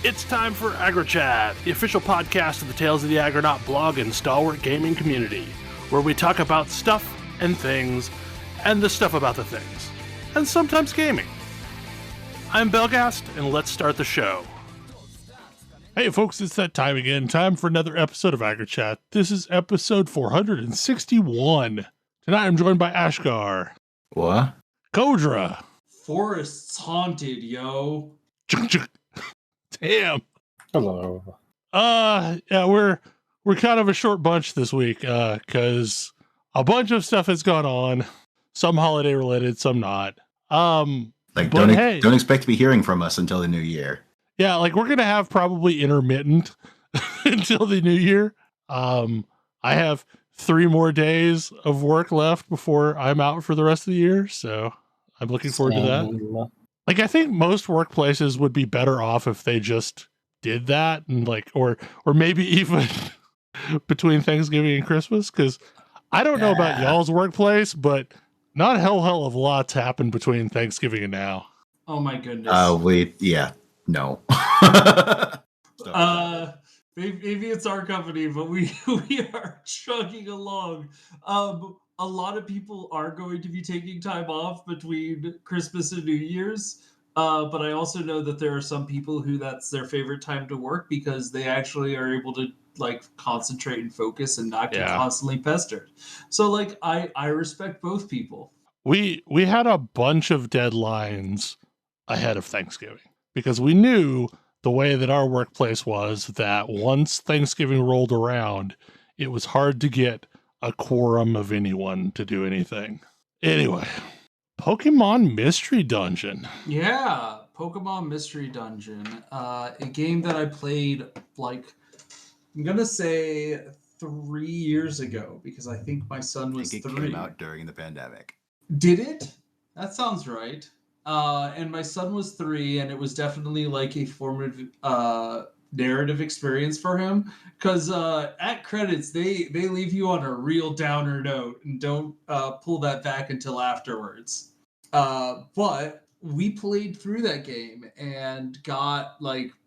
It's time for AggroChat, the official podcast of the Tales of the Aggronaut blog and stalwart gaming community, where we talk about stuff and things, and the stuff about the things, and sometimes gaming. I'm Belghast, and let's start the show. Hey folks, it's that time again. Time for another episode of AggroChat. This is episode 461. Tonight I'm joined by Ashgar. What? Kodra. Forests haunted, yo. Damn. Hello. Yeah, we're kind of a short bunch this week, because a bunch of stuff has gone on. Some holiday related, some not. Don't expect to be hearing from us until the new year. Yeah, like we're gonna have probably intermittent until the new year. I have 3 more days of work left before I'm out for the rest of the year, so I'm looking forward to that. Like, I think most workplaces would be better off if they just did that, and or maybe even between Thanksgiving and Christmas, because I don't know about y'all's workplace, but not a hell of lots happen between Thanksgiving and now. Oh my goodness. No. Maybe it's our company, but we are chugging along. A lot of people are going to be taking time off between Christmas and New Year's. But I also know that there are some people who that's their favorite time to work because they actually are able to concentrate and focus and not get constantly pestered. So I respect both people. We had a bunch of deadlines ahead of Thanksgiving because we knew the way that our workplace was that once Thanksgiving rolled around, it was hard to get a quorum of anyone to do anything. Anyway, Pokemon Mystery Dungeon. Yeah, Pokemon Mystery Dungeon. A game that I played, I'm going to say 3 years ago, because I think my son was 3. It came out during the pandemic. Did it? That sounds right. And my son was 3, and it was definitely a formative narrative experience for him, because at credits they leave you on a real downer note and don't pull that back until afterwards. But we played through that game and got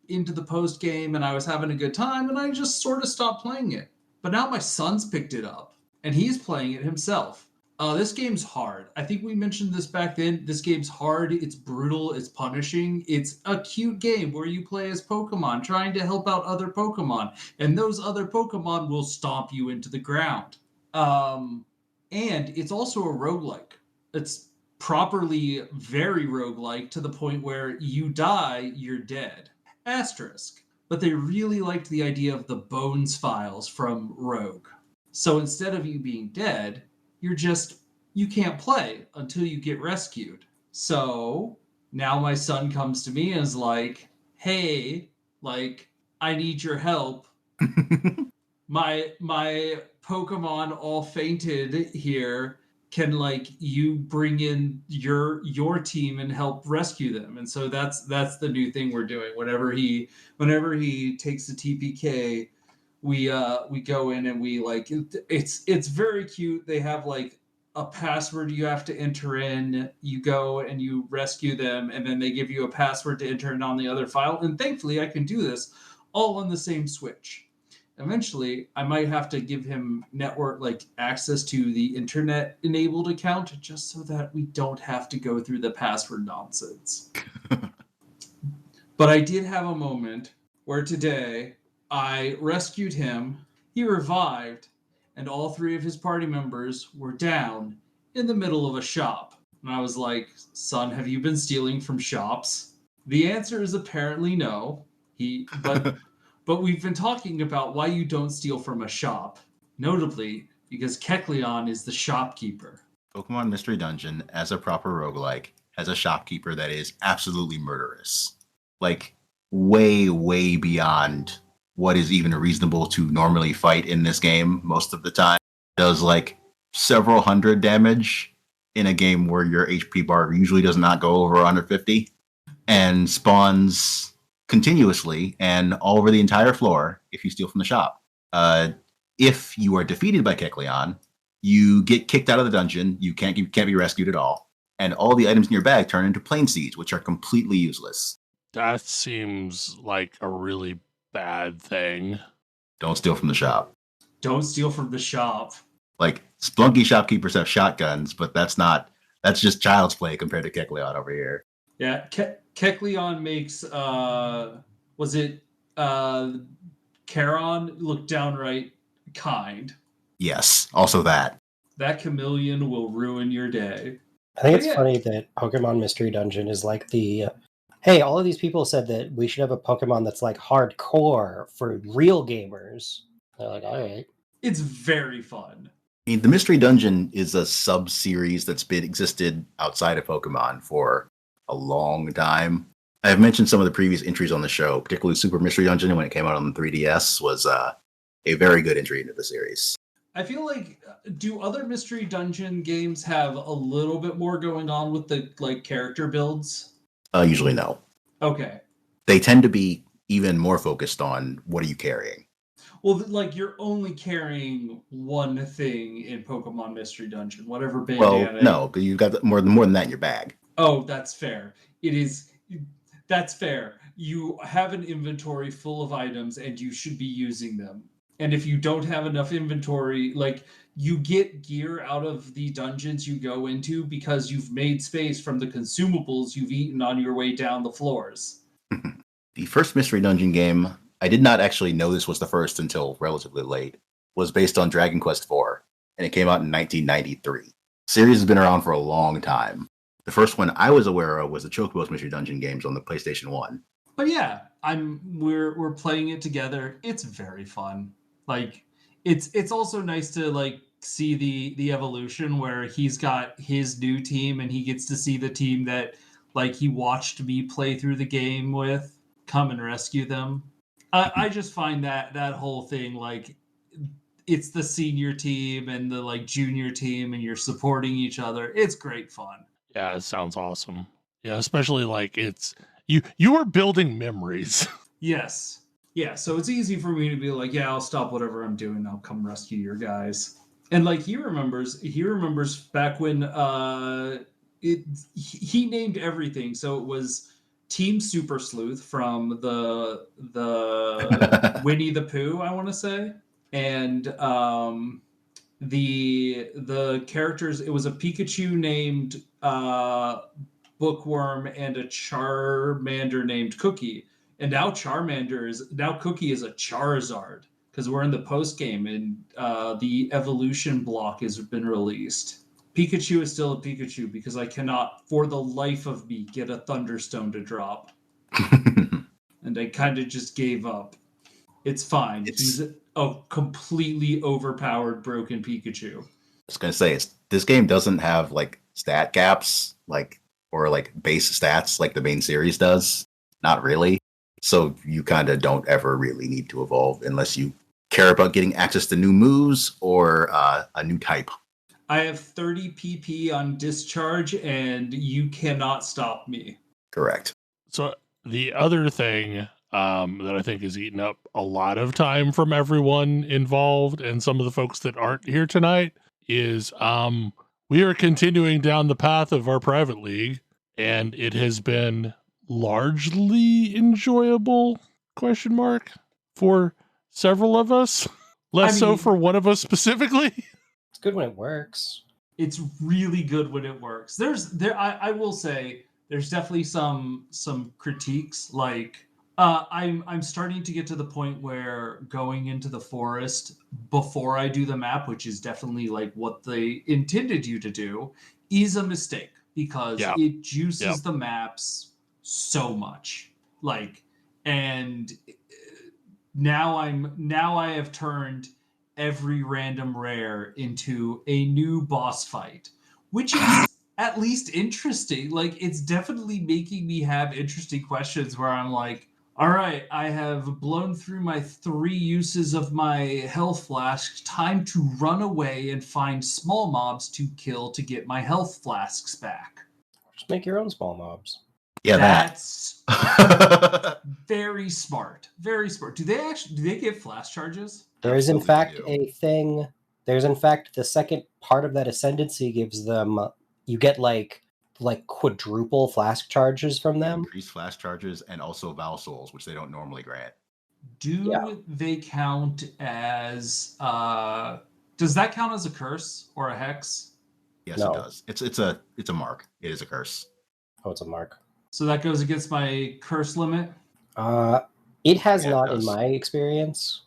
into the post game, and I was having a good time, and I just sort of stopped playing it. But now my son's picked it up and he's playing it himself. This game's hard. I think we mentioned this back then. This game's hard. It's brutal. It's punishing. It's a cute game where you play as Pokemon trying to help out other Pokemon. And those other Pokemon will stomp you into the ground. And it's also a roguelike. It's properly very roguelike to the point where you die, you're dead. Asterisk. But they really liked the idea of the bones files from Rogue. So instead of you being dead, you can't play until you get rescued. So now my son comes to me and is like, hey, I need your help. My Pokemon all fainted here. Can you bring in your team and help rescue them? And so that's the new thing we're doing. Whenever he takes the TPK, we go in and we it's very cute. They have a password you have to enter in. You go and you rescue them, and then they give you a password to enter in on the other file. And thankfully I can do this all on the same Switch. Eventually I might have to give him network access to the internet enabled account just so that we don't have to go through the password nonsense. But I did have a moment where today I rescued him, he revived, and all 3 of his party members were down in the middle of a shop. And I was like, son, have you been stealing from shops? The answer is apparently no. But we've been talking about why you don't steal from a shop, notably because Kecleon is the shopkeeper. Pokemon Mystery Dungeon, as a proper roguelike, has a shopkeeper that is absolutely murderous. Way, way beyond what is even reasonable to normally fight in this game most of the time. Does several hundred damage in a game where your HP bar usually does not go over 150, and spawns continuously and all over the entire floor if you steal from the shop. If you are defeated by Kecleon, you get kicked out of the dungeon. You can't be rescued at all, and all the items in your bag turn into plain seeds, which are completely useless. That seems like a really bad thing. Don't steal from the shop. Don't steal from the shop. Like, Splunky shopkeepers have shotguns, but that's just child's play compared to Kekleon over here. Yeah, Kekleon makes was it Charon look downright kind. Yes, also that. That chameleon will ruin your day. I think But it's yeah. funny that Pokemon Mystery Dungeon is like the hey, all of these people said that we should have a Pokemon that's like hardcore for real gamers. They're like, all right. It's very fun. I mean, the Mystery Dungeon is a sub-series that's been existed outside of Pokemon for a long time. I've mentioned some of the previous entries on the show, particularly Super Mystery Dungeon when it came out on the 3DS was a very good entry into the series. I feel like, do other Mystery Dungeon games have a little bit more going on with the like character builds? Usually no. Okay. They tend to be even more focused on what are you carrying. Well, like you're only carrying one thing in Pokemon Mystery Dungeon, whatever bandana. Well, no, but you've got more than that in your bag. Oh, that's fair. That's fair. You have an inventory full of items and you should be using them. And if you don't have enough inventory, like you get gear out of the dungeons you go into because you've made space from the consumables you've eaten on your way down the floors. The first Mystery Dungeon game, I did not actually know this was the first until relatively late, was based on Dragon Quest IV, and it came out in 1993. The series has been around for a long time. The first one I was aware of was the Chocobo's Mystery Dungeon games on the PlayStation 1. But yeah, we're playing it together. It's very fun. Like it's also nice to like see the evolution where he's got his new team and he gets to see the team that like he watched me play through the game with come and rescue them. I just find that whole thing like it's the senior team and the like junior team and you're supporting each other. It's great fun. Yeah, it sounds awesome. Yeah, especially like it's you are building memories. Yes. Yeah, so it's easy for me to be like, yeah, I'll stop whatever I'm doing. I'll come rescue your guys. And like he remembers back when he named everything. So it was Team Super Sleuth from the Winnie the Pooh, I want to say. And the characters, it was a Pikachu named Bookworm and a Charmander named Cookie. And now Cookie is a Charizard because we're in the post game and the evolution block has been released. Pikachu is still a Pikachu because I cannot, for the life of me, get a Thunderstone to drop. And I kind of just gave up. It's fine. He's a completely overpowered, broken Pikachu. I was gonna say this game doesn't have like stat caps, or base stats like the main series does. Not really. So you kind of don't ever really need to evolve unless you care about getting access to new moves or a new type. I have 30 PP on discharge, and you cannot stop me. Correct. So the other thing that I think is eating up a lot of time from everyone involved and some of the folks that aren't here tonight is we are continuing down the path of our private league, and it has been largely enjoyable ? For several of us, less so for one of us specifically. It's good when it works. It's really good when it works. I will say there's definitely some critiques. Like I'm starting to get to the point where going into the forest before I do the map, which is definitely like what they intended you to do, is a mistake because it juices the maps so much. Like, and now I have turned every random rare into a new boss fight, which is at least interesting. Like, it's definitely making me have interesting questions where I'm like, all right, I have blown through my 3 uses of my health flask. Time to run away and find small mobs to kill to get my health flasks back. Just make your own small mobs. Yeah, that's very smart. Very smart. Do they give flash charges? There is in fact a thing. There's in fact the second part of that ascendancy gives them. You get like like quadruple flask charges from them. Increased flash charges and also Val Souls, which they don't normally grant. Do they count as does that count as a curse or a hex? Yes, No. it does. It's a mark. It is a curse. Oh, it's a mark. So that goes against my curse limit? It has Yeah, it not does. in my experience.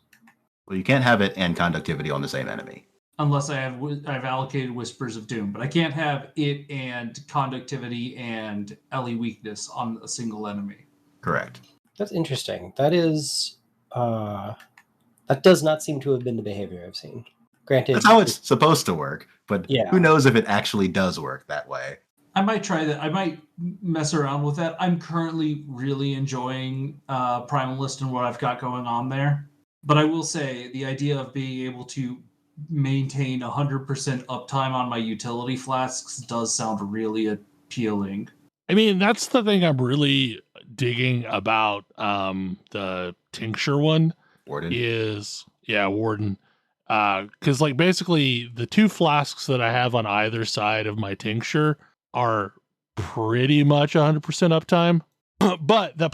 Well, you can't have it and conductivity on the same enemy. Unless I've allocated Whispers of Doom, but I can't have it and conductivity and LE weakness on a single enemy. Correct. That's interesting. That is that does not seem to have been the behavior I've seen. Granted, That's how it's supposed to work, but Yeah. who knows if it actually does work that way. I might try that. I might mess around with that. I'm currently really enjoying Primalist and what I've got going on there. But I will say the idea of being able to maintain 100% uptime on my utility flasks does sound really appealing. I mean, that's the thing I'm really digging about the tincture one Warden. is, Warden. Because, like, basically the 2 flasks that I have on either side of my tincture are pretty much 100% uptime. But that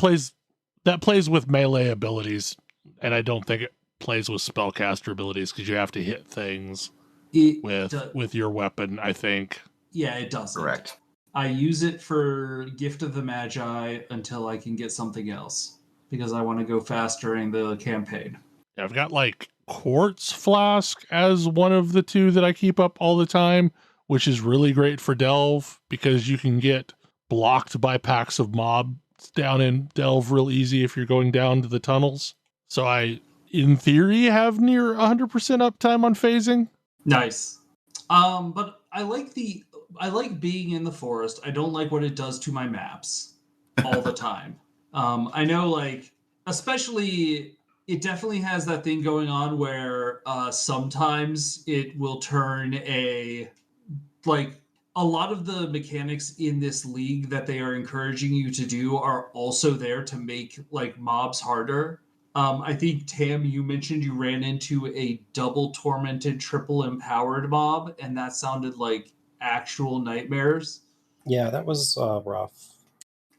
plays with melee abilities, and I don't think it plays with spellcaster abilities because you have to hit things with your weapon, I think. Yeah, it doesn't. Correct. I use it for Gift of the Magi until I can get something else because I want to go fast during the campaign. Yeah, I've got like Quartz Flask as one of the 2 that I keep up all the time, which is really great for Delve because you can get blocked by packs of mobs down in Delve real easy if you're going down to the tunnels. So I, in theory, have near 100% uptime on phasing. Nice. But I like being in the forest. I don't like what it does to my maps all the time. I know, like, especially it definitely has that thing going on where sometimes it will turn a lot of the mechanics in this league that they are encouraging you to do are also there to make like mobs harder. I think, Tam, you mentioned you ran into a double tormented, triple empowered mob, and that sounded like actual nightmares. Yeah, that was rough.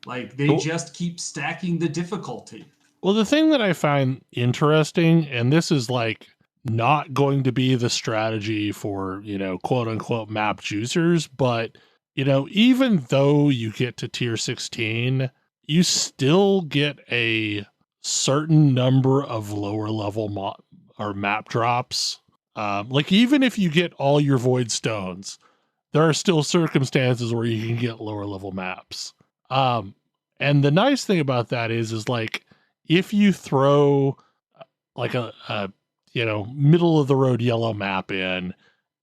Like, they just keep stacking the difficulty. Well, the thing that I find interesting, and this is like not going to be the strategy for, quote unquote map juicers, but, even though you get to tier 16, you still get a certain number of lower level or map drops. Like, even if you get all your void stones, there are still circumstances where you can get lower level maps. And the nice thing about that is like, if you throw like a middle of the road yellow map in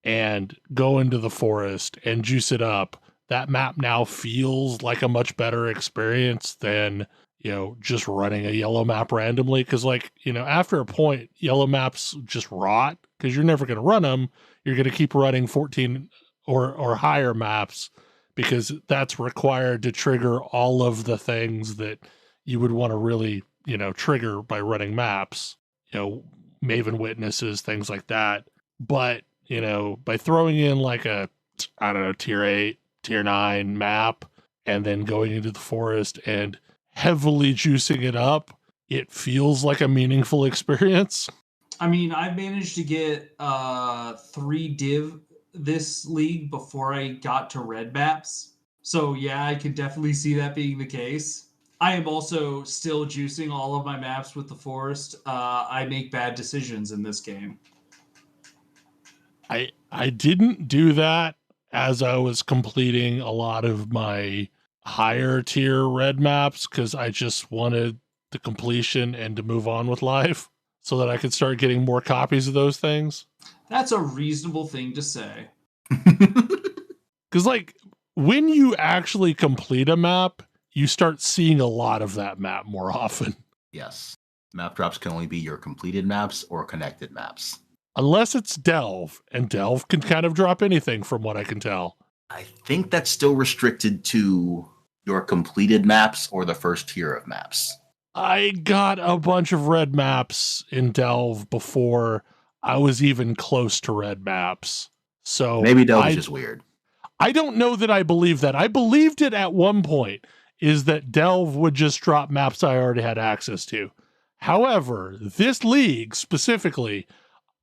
and go into the forest and juice it up, that map now feels like a much better experience than, just running a yellow map randomly. Cause like, after a point, yellow maps just rot because you're never going to run them. You're going to keep running 14 or higher maps because that's required to trigger all of the things that you would want to really, trigger by running maps, Maven Witnesses, things like that. But, by throwing in like a, I don't know, tier 8, tier 9 map, and then going into the forest and heavily juicing it up, it feels like a meaningful experience. I mean, I've managed to get 3 div this league before I got to red maps. So yeah, I could definitely see that being the case. I am also still juicing all of my maps with the forest. I make bad decisions in this game. I didn't do that as I was completing a lot of my higher tier red maps because I just wanted the completion and to move on with life so that I could start getting more copies of those things. That's a reasonable thing to say. Because like when you actually complete a map, you start seeing a lot of that map more often. Yes. Map drops can only be your completed maps or connected maps. Unless it's Delve, and Delve can kind of drop anything from what I can tell. I think that's still restricted to your completed maps or the first tier of maps. I got a bunch of red maps in Delve before I was even close to red maps. So maybe Delve is just weird. I don't know that I believe that. I believed it at one point, is that Delve would just drop maps I already had access to. However, this league specifically,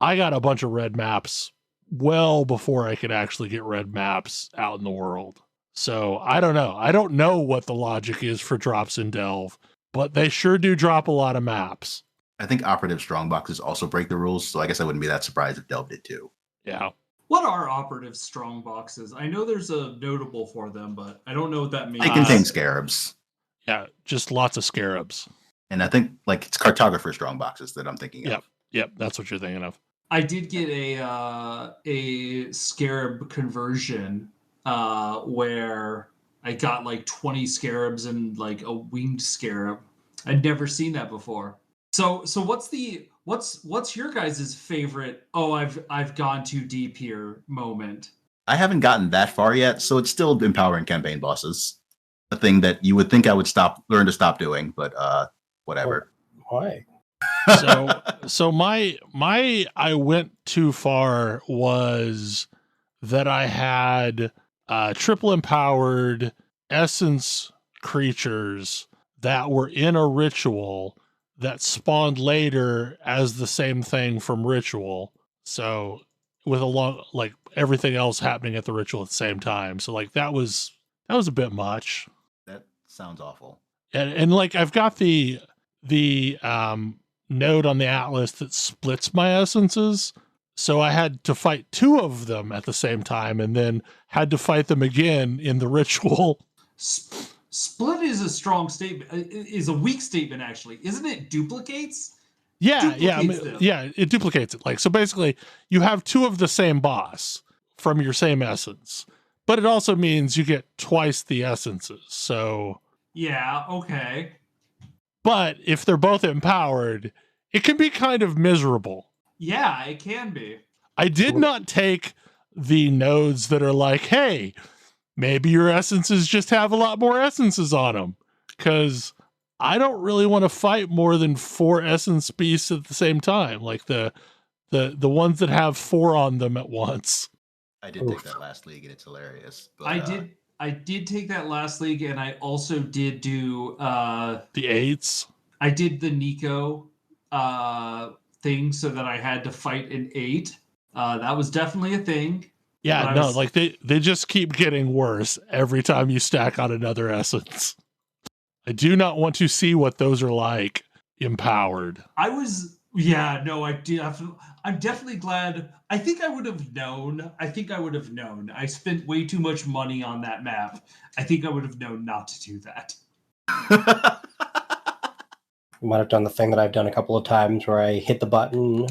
I got a bunch of red maps well before I could actually get red maps out in the world. So I don't know. I don't know what the logic is for drops in Delve, but they sure do drop a lot of maps. I think operative strongboxes also break the rules, so I guess I wouldn't be that surprised if Delve did too. Yeah. What are operative strong boxes? I know there's a notable for them, but I don't know what that means. They contain scarabs. Yeah, just lots of scarabs. And I think like it's cartographer strongboxes that I'm thinking of. Yep, that's what you're thinking of. I did get a scarab conversion where I got like 20 scarabs and like a winged scarab. I'd never seen that before. So what's your guys' favorite? Oh, I've gone too deep here moment. I haven't gotten that far yet, so it's still empowering campaign bosses. A thing that you would think I would learn to stop doing, but whatever. Why? So my I went too far was that I had triple empowered essence creatures that were in a ritual that spawned later as the same thing from ritual. So with like everything else happening at the ritual at the same time. So like that was a bit much. That sounds awful. And like I've got the node on the atlas that splits my essences. So I had to fight two of them at the same time and then had to fight them again in the ritual. Split is a strong statement, is a weak statement, actually. Isn't it duplicates? Yeah, it duplicates it. Like, so basically you have two of the same boss from your same essence, but it also means you get twice the essences. So yeah, okay. But if they're both empowered, it can be kind of miserable. Yeah, it can be. I did not take the nodes that are like, hey, maybe your essences just have a lot more essences on them, because I don't really want to fight more than 4 essence beasts at the same time, like the ones that have 4 on them at once. I did take that last league and it's hilarious. But, I did take that last league, and I also did do the 8s. I did the Nico thing so that I had to fight an 8. That was definitely a thing. Yeah, no, like they just keep getting worse every time you stack on another essence. I do not want to see what those are like empowered. I'm definitely glad. I think I would have known. I spent way too much money on that map. I think I would have known not to do that. You might have done the thing that I've done a couple of times where I hit the button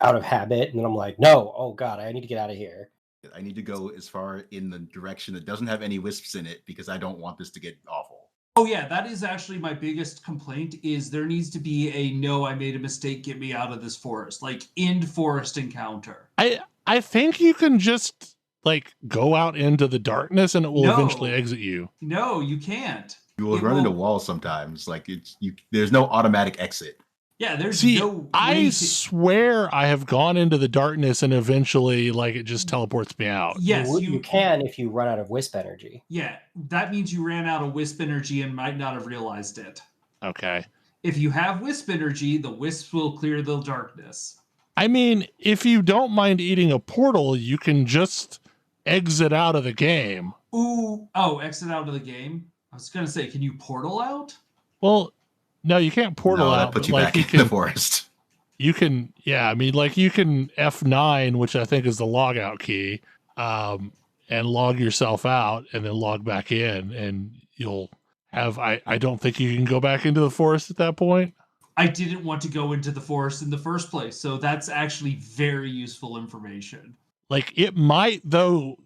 out of habit and then I'm like, no, oh God, I need to get out of here. I need to go as far in the direction that doesn't have any wisps in it because I don't want this to get awful. Oh yeah, that is actually my biggest complaint, is there needs to be a no, I made a mistake, get me out of this forest. Like, end forest encounter. I think you can just like go out into the darkness and it will eventually exit you. No, you can't. You will run into walls sometimes. Like there's no automatic exit. Yeah, there's no. I swear I have gone into the darkness and eventually, like, it just teleports me out. Yes, you can if you run out of wisp energy. Yeah, that means you ran out of wisp energy and might not have realized it. Okay. If you have wisp energy, the wisps will clear the darkness. I mean, if you don't mind eating a portal, you can just exit out of the game. Exit out of the game? I was going to say, can you portal out? Well, no, you can't portal out. That puts you back in the forest. You can, I mean, like, you can F9, which I think is the logout key, and log yourself out and then log back in, and you'll have, I don't think you can go back into the forest at that point. I didn't want to go into the forest in the first place, so that's actually very useful information. Like, it might, though,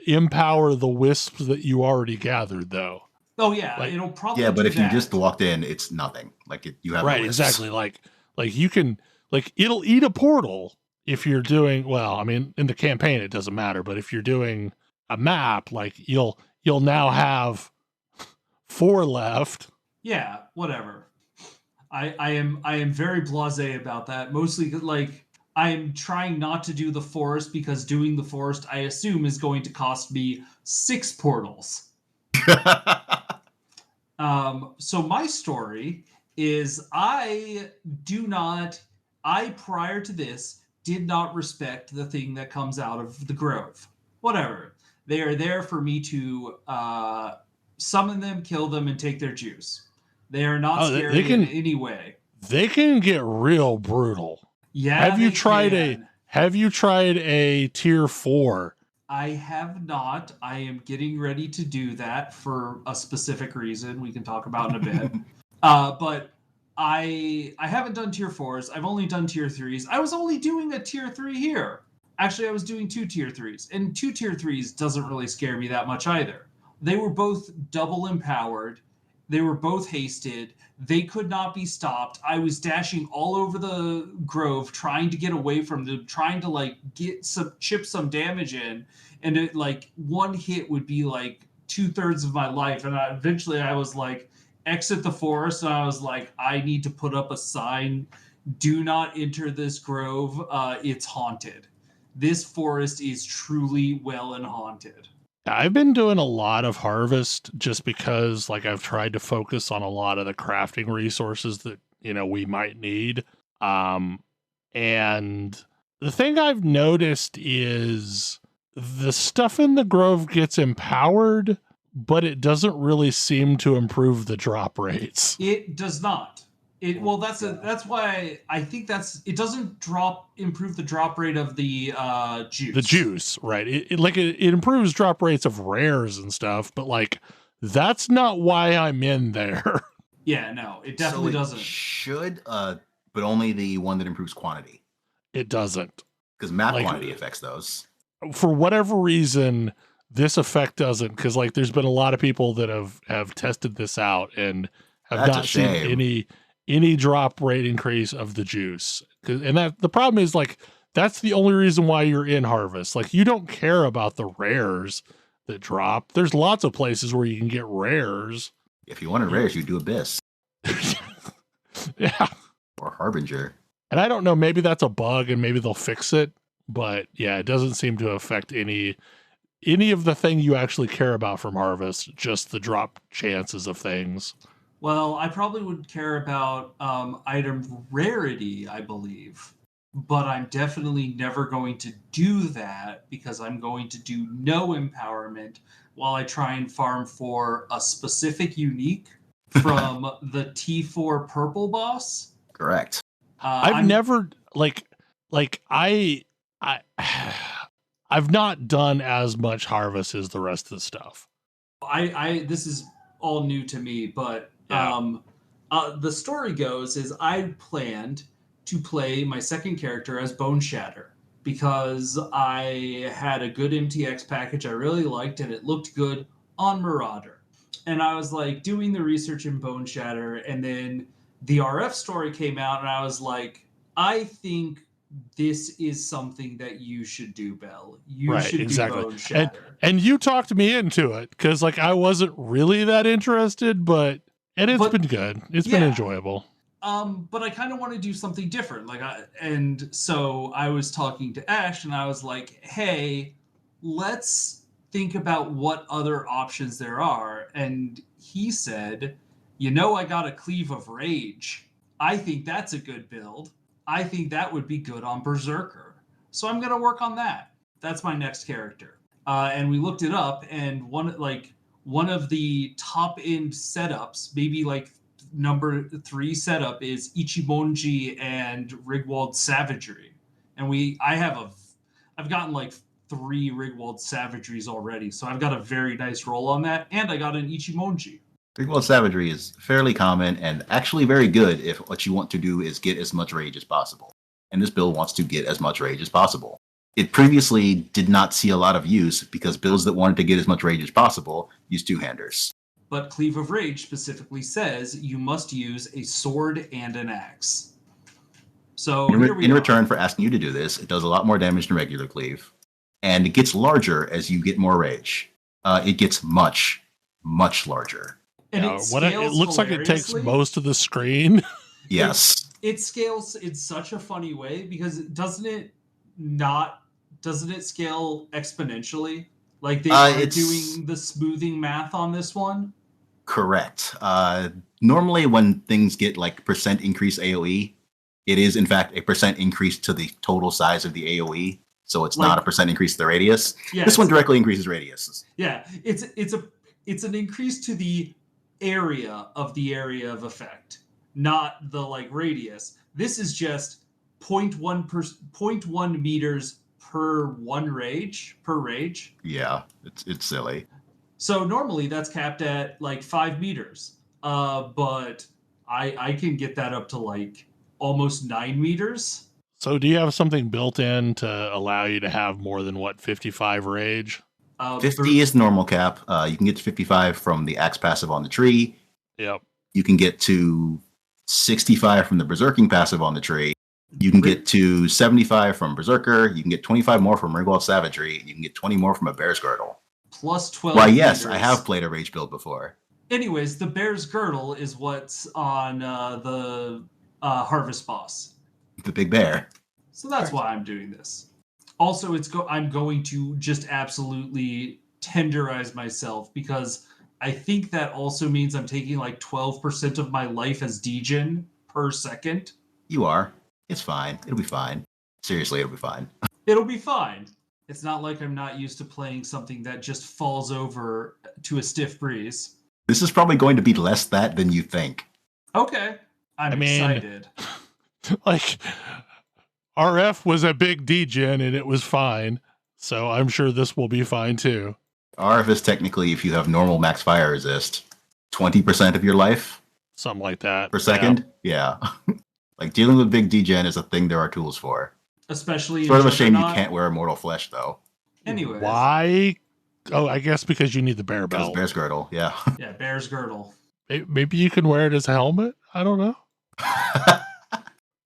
empower the wisps that you already gathered, though. Oh yeah, like, it'll probably. Yeah, but if you just walked in, it's nothing. Like you have right, exactly. Like you can, like, it'll eat a portal if you're doing well. I mean, in the campaign it doesn't matter, but if you're doing a map, like you'll now have 4 left. Yeah, whatever. I am very blasé about that. Mostly like I'm trying not to do the forest because doing the forest, I assume, is going to cost me 6 portals. So my story is I prior to this did not respect the thing that comes out of the grove. Whatever. They are there for me to summon them, kill them, and take their juice. They are not scary in any way. They can get real brutal. Yeah, Have you tried a tier 4? I have not. I am getting ready to do that for a specific reason we can talk about in a bit. But I haven't done tier 4s. I've only done tier 3s. I was only doing a tier 3 here. Actually, I was doing 2 tier 3s. And 2 tier 3s doesn't really scare me that much either. They were both double empowered. They were both hasted. They could not be stopped. I was dashing all over the grove, trying to get away from them, trying to like chip some damage in, and it like one hit would be like 2/3 of my life. And eventually, I was like, exit the forest, and I was like, I need to put up a sign: "Do not enter this grove. It's haunted. This forest is truly well and haunted." I've been doing a lot of harvest just because like I've tried to focus on a lot of the crafting resources that, we might need. And the thing I've noticed is the stuff in the grove gets empowered, but it doesn't really seem to improve the drop rates. It does not. That's why I think it doesn't improve the drop rate of the juice. The juice, right? It improves drop rates of rares and stuff, but like that's not why I'm in there. Yeah, no, it definitely doesn't. Should, but only the one that improves quantity. It doesn't, because map quantity affects those. For whatever reason, this effect doesn't. Because like, there's been a lot of people that have tested this out and have not seen any drop rate increase of the juice. And that the problem is like, that's the only reason why you're in harvest. Like, you don't care about the rares that drop. There's lots of places where you can get rares. If you wanted rares, you'd do Abyss. Yeah. Or Harbinger. And I don't know, maybe that's a bug and maybe they'll fix it. But yeah, it doesn't seem to affect any of the thing you actually care about from harvest, just the drop chances of things. Well, I probably would care about item rarity, I believe. But I'm definitely never going to do that because I'm going to do no empowerment while I try and farm for a specific unique from the T4 purple boss. Correct. I've never I've not done as much harvest as the rest of the stuff. This is all new to me, but the story goes is I planned to play my second character as Bone Shatter because I had a good MTX package I really liked and it looked good on Marauder. And I was like doing the research in Bone Shatter, and then the RF story came out and I was like, I think this is something that you should do, Bel. You should do Bone Shatter. And you talked me into it because like I wasn't really that interested, but it's been good. It's been enjoyable. But I kind of want to do something different. And so I was talking to Ash and I was like, hey, let's think about what other options there are. And he said, I got a Cleave of Rage. I think that's a good build. I think that would be good on Berserker. So I'm going to work on that. That's my next character. And we looked it up, and one of the top end setups, maybe like number 3 setup, is Ichimonji and Rigwald Savagery. And I've gotten like 3 Rigwald Savageries already, so I've got a very nice roll on that, and I got an Ichimonji. Rigwald Savagery is fairly common and actually very good if what you want to do is get as much rage as possible. And this build wants to get as much rage as possible. It previously did not see a lot of use because builds that wanted to get as much rage as possible used two-handers. But Cleave of Rage specifically says you must use a sword and an axe. So in return for asking you to do this, it does a lot more damage than regular Cleave. And it gets larger as you get more rage. It gets much, much larger. And it looks like it takes most of the screen. Yes. It scales in such a funny way because doesn't it scale exponentially? Like they are It's doing the smoothing math on this one? correct. Normally when things get like percent increase AoE, it is in fact a percent increase to the total size of the AoE. So it's not a percent increase to the radius. Yeah, this one directly increases radius. Yeah, it's an increase to the area of effect, not the like radius. This is just 0.1 meters per rage. Yeah, it's silly. So normally that's capped at like 5 meters. But I can get that up to like almost 9 meters. So do you have something built in to allow you to have more than 55 rage? 50 is normal cap. You can get to 55 from the axe passive on the tree. Yep. You can get to 65 from the berserking passive on the tree. You can get to 75 from berserker. You can get 25 more from Ringwald Savagery. You can get 20 more from a bear's girdle. Plus 12 Why, yes, meters. I have played a rage build before. Anyways, the bear's girdle is what's on the harvest boss. The big bear. So that's why I'm doing this. Also, I'm going to just absolutely tenderize myself because I think that also means I'm taking like 12% of my life as degen per second. You are. It's fine. It'll be fine. Seriously, it'll be fine. It'll be fine. It's not like I'm not used to playing something that just falls over to a stiff breeze. This is probably going to be less that than you think. Okay. I'm excited. Like, RF was a big degen and it was fine. So I'm sure this will be fine too. RF is technically, if you have normal max fire resist, 20% of your life. Something like that. Per second? Yeah. Like, dealing with big degen is a thing there are tools for. Especially sort of a shame you can't wear immortal flesh, though. Anyway. Why? Oh, I guess because you need the bear belt. Bear's girdle, yeah. Yeah, bear's girdle. Maybe you can wear it as a helmet? I don't know.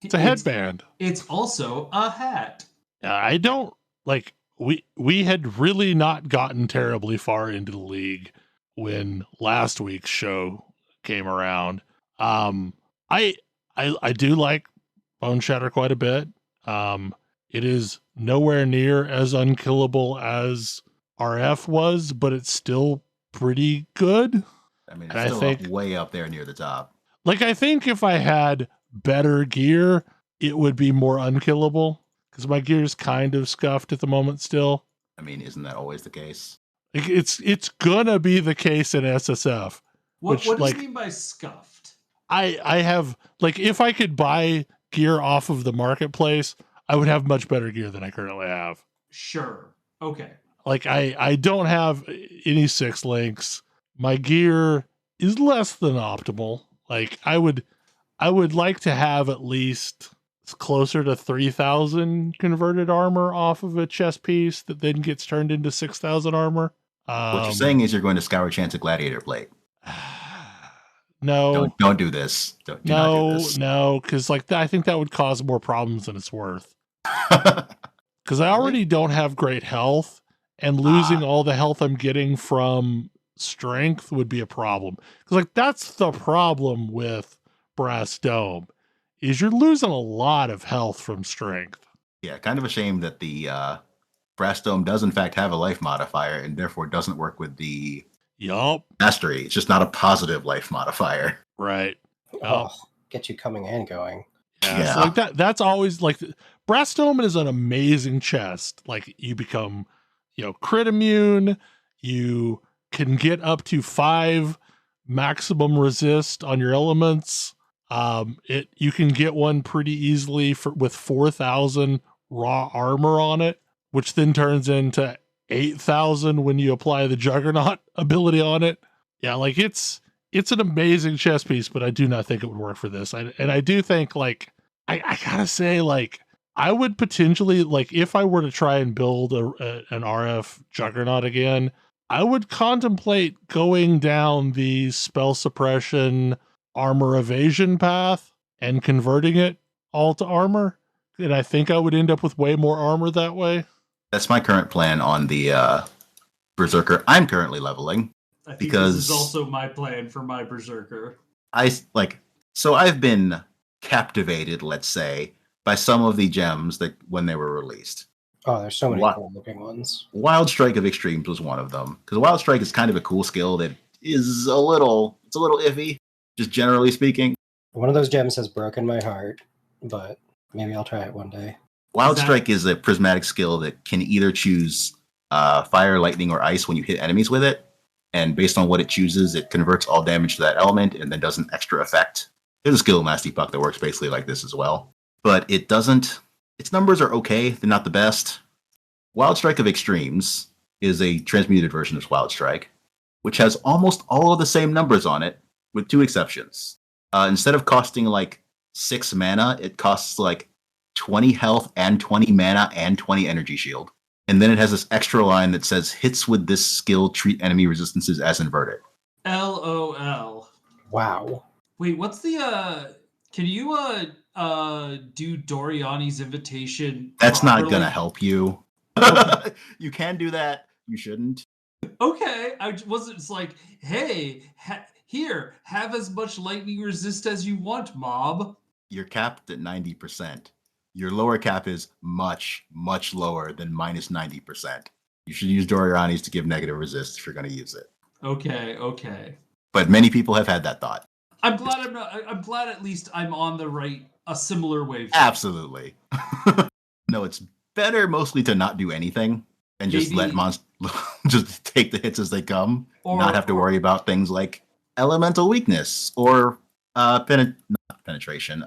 It's a headband. It's also a hat. I don't like we had really not gotten terribly far into the league when last week's show came around. I do like Bone Shatter quite a bit. It is nowhere near as unkillable as RF was, but it's still pretty good. I mean, it's still way up there near the top. Like, I think if I had better gear, it would be more unkillable because my gear is kind of scuffed at the moment still. I mean, isn't that always the case? Like, it's gonna be the case in SSF. What does it mean by scuffed? I have, like, if I could buy gear off of the marketplace, I would have much better gear than I currently have. Sure. Okay. Like, I don't have any 6 links. My gear is less than optimal. Like, I would like to have at least closer to 3,000 converted armor off of a chest piece that then gets turned into 6,000 armor. What you're saying is you're going to scour Chance a Gladiator plate. No. Don't do this. Do not do this. No, because like I think that would cause more problems than it's worth. Because I already don't have great health, and losing all the health I'm getting from strength would be a problem. Because like that's the problem with Brass Dome, is you're losing a lot of health from strength. Yeah, kind of a shame that the Brass Dome does in fact have a life modifier and therefore doesn't work with the mastery. It's just not a positive life modifier. Right. Oh, get you coming and going. Yeah. So like that's always like Brass Dome is an amazing chest. Like you become, crit immune. You can get up to 5 maximum resist on your elements. You can get one pretty easily with 4,000 raw armor on it, which then turns into 8,000 when you apply the Juggernaut ability on it. Yeah, like it's an amazing chess piece, but I do not think it would work for this. And I do think like I gotta say like I would potentially like if I were to try and build an RF Juggernaut again, I would contemplate going down the spell suppression armor evasion path and converting it all to armor. And I think I would end up with way more armor that way. That's my current plan on the Berserker I'm currently leveling. I think this is also my plan for my Berserker. I've been captivated, let's say, by some of the gems that when they were released. Oh, there's so many What? cool looking ones. Wild Strike of Extremes was one of them, because Wild Strike is kind of a cool skill that is a little iffy, just generally speaking. One of those gems has broken my heart, but maybe I'll try it one day. Wild Strike is a prismatic skill that can either choose fire, lightning, or ice when you hit enemies with it, and based on what it chooses, it converts all damage to that element and then does an extra effect. There's a skill in Nasty Puck that works basically like this as well, but it doesn't. Its numbers are okay; they're not the best. Wild Strike of Extremes is a transmuted version of Wild Strike, which has almost all of the same numbers on it, with 2 exceptions. Instead of costing like 6 mana, it costs like 20 health and 20 mana and 20 energy shield. And then it has this extra line that says hits with this skill treat enemy resistances as inverted. LOL. Wow. Wait, what's the can you do Doriani's invitation? That's properly? not gonna help you. You can do that. You shouldn't. Okay, I wasn't. It's like, hey, here, have as much lightning resist as you want, mob. You're capped at 90%. Your lower cap is much, much lower than minus 90%. You should use Doriani's to give negative resist if you're going to use it. Okay. But many people have had that thought. I'm glad I'm not. I'm glad at least I'm on a similar wave. Absolutely. No, it's better mostly to not do anything and just let monsters just take the hits as they come, not have to worry about things like elemental weakness or not penetration,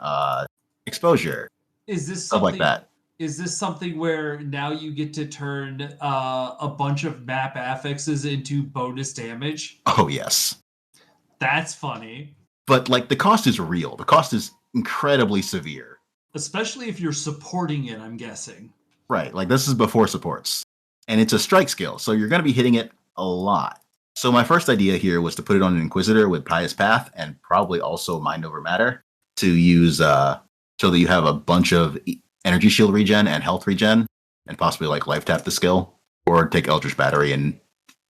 exposure. Is this stuff something like that? Is this something where now you get to turn a bunch of map affixes into bonus damage? Oh yes, that's funny. But like the cost is real. The cost is incredibly severe, especially if you're supporting it. I'm guessing. Right, like this is before supports, and it's a strike skill, so you're going to be hitting it a lot. So my first idea here was to put it on an Inquisitor with Pious Path and probably also Mind Over Matter to use so that you have a bunch of energy shield regen and health regen, and possibly like life tap the skill, or take Eldritch Battery and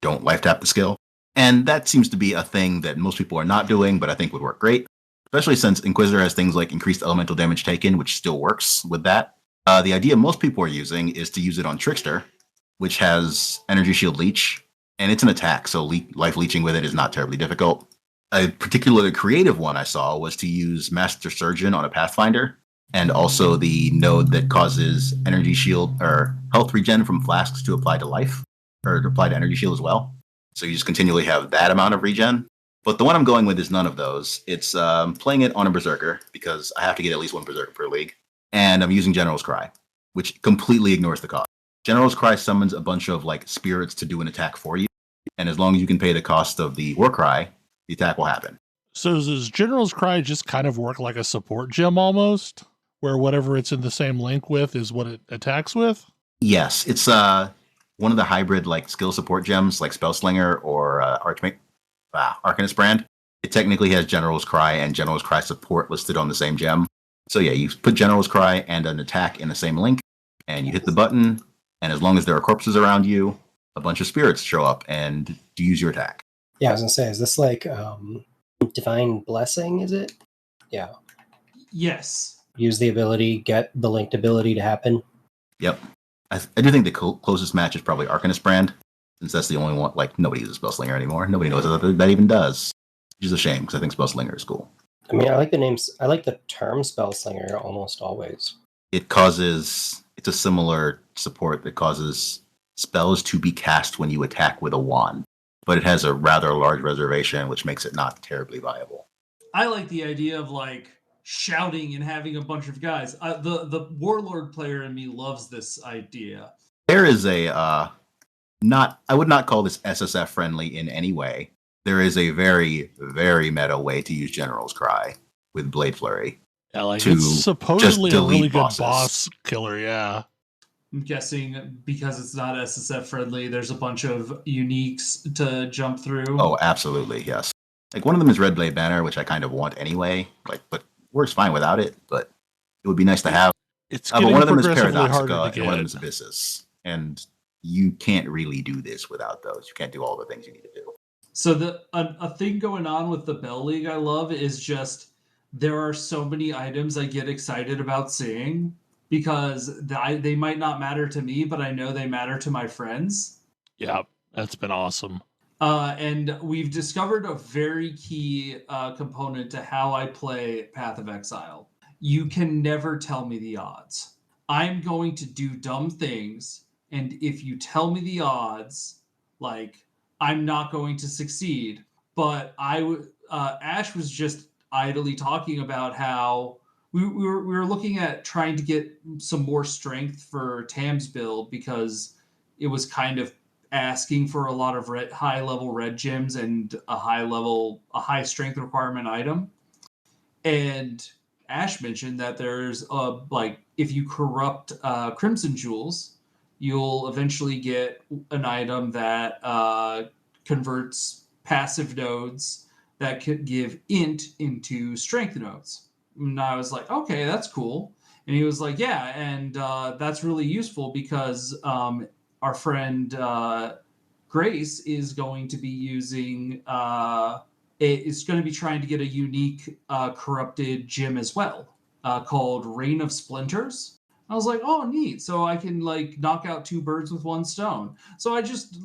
don't life tap the skill. And that seems to be a thing that most people are not doing, but I think would work great, especially since Inquisitor has things like increased elemental damage taken, which still works with that. The idea most people are using is to use it on Trickster, which has Energy Shield Leech, and it's an attack, so life leeching with it is not terribly difficult. A particularly creative one I saw was to use Master Surgeon on a Pathfinder, and also the node that causes Energy Shield or health regen from flasks to apply to life, or to apply to Energy Shield as well. So you just continually have that amount of regen. But the one I'm going with is none of those. It's playing it on a Berserker, because I have to get at least one Berserker per league. And I'm using General's Cry, which completely ignores the cost. General's Cry summons a bunch of like spirits to do an attack for you. And as long as you can pay the cost of the War Cry, the attack will happen. So does General's Cry just kind of work like a support gem almost? Where whatever it's in the same link with is what it attacks with? Yes, it's one of the hybrid like skill support gems like Spellslinger or Arcanist brand. It technically has General's Cry and General's Cry support listed on the same gem. So yeah, you put General's Cry and an attack in the same link, and you hit the button, and as long as there are corpses around you, a bunch of spirits show up and use your attack. Yeah, I was going to say, is this like Divine Blessing, is it? Yeah. Yes. Use the ability, get the linked ability to happen. Yep. I do think the closest match is probably Arcanist brand, since that's the only one, like, nobody uses Spellslinger anymore. Nobody knows what that even does, which is a shame, because I think Spellslinger is cool. I mean, I like the names. I like the term Spellslinger almost always. It's a similar support that causes spells to be cast when you attack with a wand, but it has a rather large reservation, which makes it not terribly viable. I like the idea of like shouting and having a bunch of guys. The Warlord player in me loves this idea. There is I would not call this SSF friendly in any way. There is a very, very meta way to use General's Cry with Blade Flurry. Yeah, like it's supposedly a really good boss killer, yeah. I'm guessing because it's not SSF friendly, there's a bunch of uniques to jump through. Oh, absolutely, yes. Like one of them is Red Blade Banner, which I kind of want anyway, but works fine without it, but it would be nice to have. It's but one of them is Paradoxica and one of them is Abyssus. And you can't really do this without those. You can't do all the things you need to do. So a thing going on with the Bel League I love is just there are so many items I get excited about seeing because they might not matter to me, but I know they matter to my friends. Yeah, that's been awesome. And we've discovered a very key component to how I play Path of Exile. You can never tell me the odds. I'm going to do dumb things, and if you tell me the odds, like, I'm not going to succeed. But Ash was just idly talking about how we were looking at trying to get some more strength for Tam's build because it was kind of asking for a lot of high level red gems and a high strength requirement item. And Ash mentioned that there's like if you corrupt Crimson Jewels, you'll eventually get an item that converts passive nodes that could give int into strength nodes. And I was like, okay, that's cool. And he was like, yeah, and that's really useful because our friend Grace is going to be using is going to be trying to get a unique corrupted gem as well called Rain of Splinters. I was like, oh, neat. So I can like knock out two birds with one stone. So I just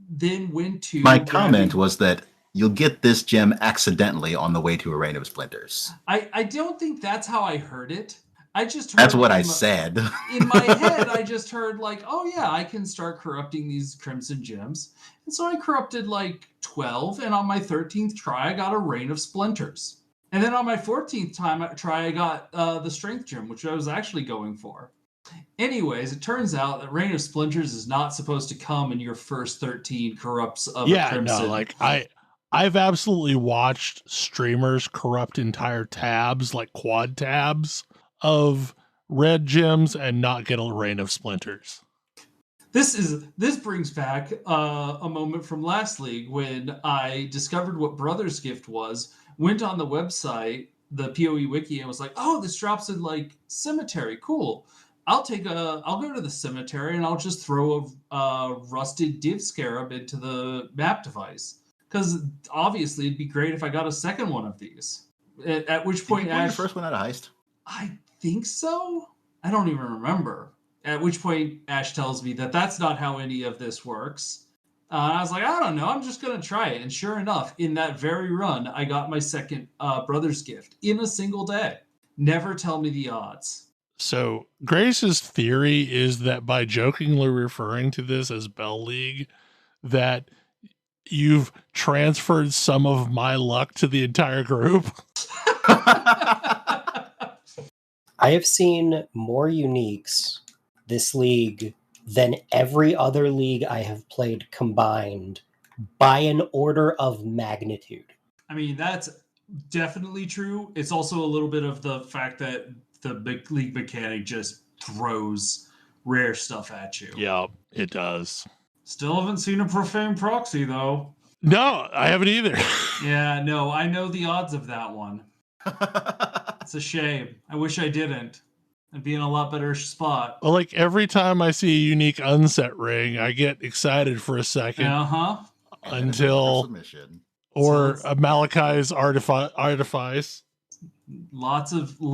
then went to My comment was that you'll get this gem accidentally on the way to a Rain of Splinters. I don't think that's how I heard it. I just heard That's what I said. In my head, I just heard like, oh yeah, I can start corrupting these crimson gems. And so I corrupted like 12, and on my 13th try, I got a Rain of Splinters. And then on my 14th try, I got the strength gem, which I was actually going for. Anyways, it turns out that Rain of Splinters is not supposed to come in your first 13 corrupts of a crimson. No, like I've absolutely watched streamers corrupt entire tabs, like quad tabs of red gems and not get a Rain of Splinters. This brings back a moment from last league when I discovered what Brother's Gift was, went on the website, the PoE wiki, and was like, oh, this drops in like cemetery. Cool. I'll go to the cemetery and I'll just throw a rusted div scarab into the map device. Because obviously it'd be great if I got a second one of these. At which point, Did you pull your first one out of heist? I think so. I don't even remember. At which point, Ash tells me that that's not how any of this works. I was like, I don't know. I'm just going to try it. And sure enough, in that very run, I got my second Brother's Gift in a single day. Never tell me the odds. So Grace's theory is that by jokingly referring to this as Bel League, that you've transferred some of my luck to the entire group. I have seen more uniques this league than every other league I have played combined by an order of magnitude. I mean, that's definitely true. It's also a little bit of the fact that the big league mechanic just throws rare stuff at you. Yeah, it does. Still haven't seen a profane proxy, though. No, I haven't either. Yeah, no, I know the odds of that one. It's a shame. I wish I didn't. I'd be in a lot better spot. Well, like every time I see a unique unset ring, I get excited for a second. Until or a Malachi's artifice.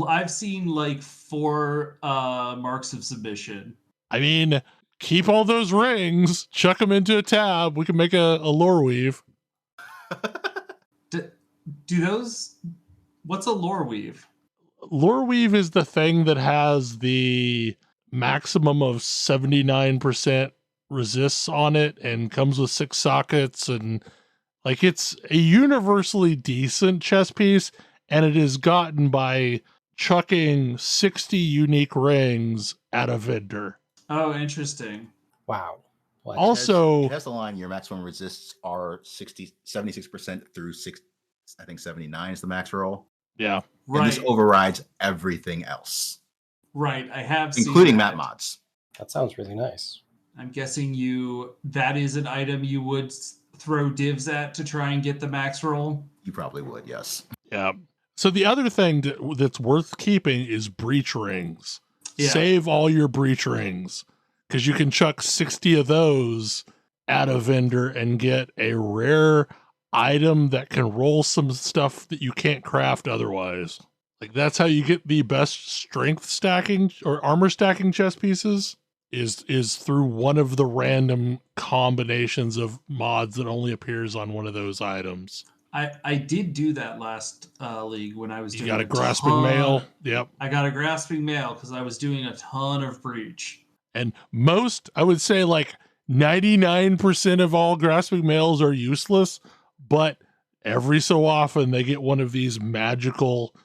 I've seen like 4 marks of submission. I mean, keep all those rings, chuck them into a tab. We can make a lore weave. Do those? What's a lore weave? Lore weave is the thing that has the maximum of 79% resists on it and comes with 6 sockets, and like it's a universally decent chess piece, and it is gotten by chucking 60 unique rings at a vendor. Oh, interesting. Wow. What? Also, it has the line your maximum resists are 76% through 79 is the max roll. Yeah. Right. And this overrides everything else. Right. I have including map mods. That sounds really nice. I'm guessing that is an item you would throw divs at to try and get the max roll? You probably would, yes. Yeah. So the other thing that's worth keeping is breach rings. Yeah. Save all your breach rings, because you can chuck 60 of those at a vendor and get a rare item that can roll some stuff that you can't craft otherwise. Like that's how you get the best strength stacking or armor stacking chess pieces is through one of the random combinations of mods that only appears on one of those items. I did do that last league when I was doing You got a grasping mail. Yep. I got a grasping mail because I was doing a ton of breach. And most, I would say like 99% of all grasping mails are useless, but every so often they get one of these magical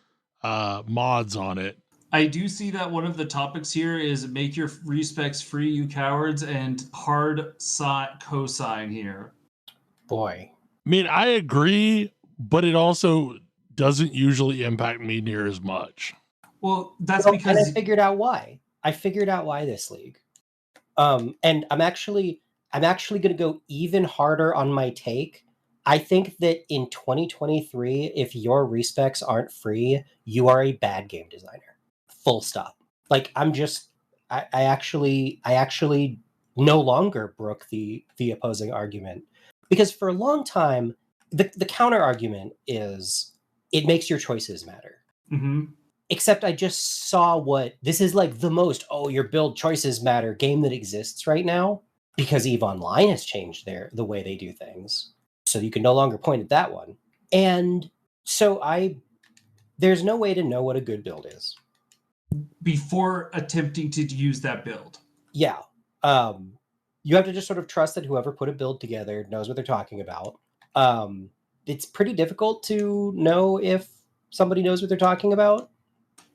mods on it. I do see that one of the topics here is make your Respecs free, you cowards, and hard cosign here. Boy. I mean, I agree, but it also doesn't usually impact me near as much. Well, that's And because I figured out why. I figured out why this league. And I'm actually going to go even harder on my take. I think that in 2023, if your Respecs aren't free, you are a bad game designer. Full stop. Like I actually no longer brook the opposing argument, because for a long time the counter argument is it makes your choices matter. Mm-hmm. Except I just saw what this is like the most your build choices matter game that exists right now, because EVE Online has changed the way they do things. So you can no longer point at that one. And so there's no way to know what a good build is before attempting to use that build. Yeah. You have to just sort of trust that whoever put a build together knows what they're talking about. It's pretty difficult to know if somebody knows what they're talking about.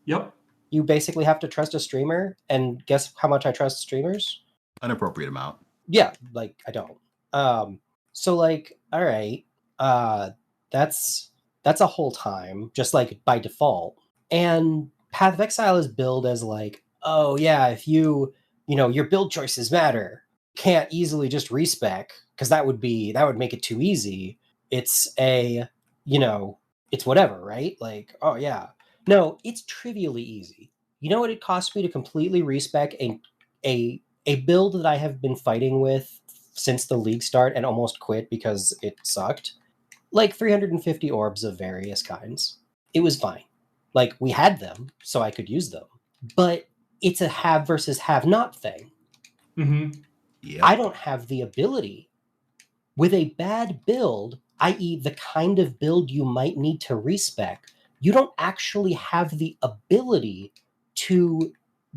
Yep. You basically have to trust a streamer, and guess how much I trust streamers? An appropriate amount. Yeah, like I don't. So like, all right, that's a whole time, just like by default. And Path of Exile is billed as like, oh yeah, if your build choices matter, can't easily just respec, because that would make it too easy. It's it's whatever, right? Like, oh yeah. No, it's trivially easy. You know what it cost me to completely respec a build that I have been fighting with since the league start and almost quit because it sucked? Like 350 orbs of various kinds. It was fine. Like, we had them, so I could use them. But it's a have versus have not thing. Mm-hmm. Yep. I don't have the ability. With a bad build, i.e. the kind of build you might need to respec, you don't actually have the ability to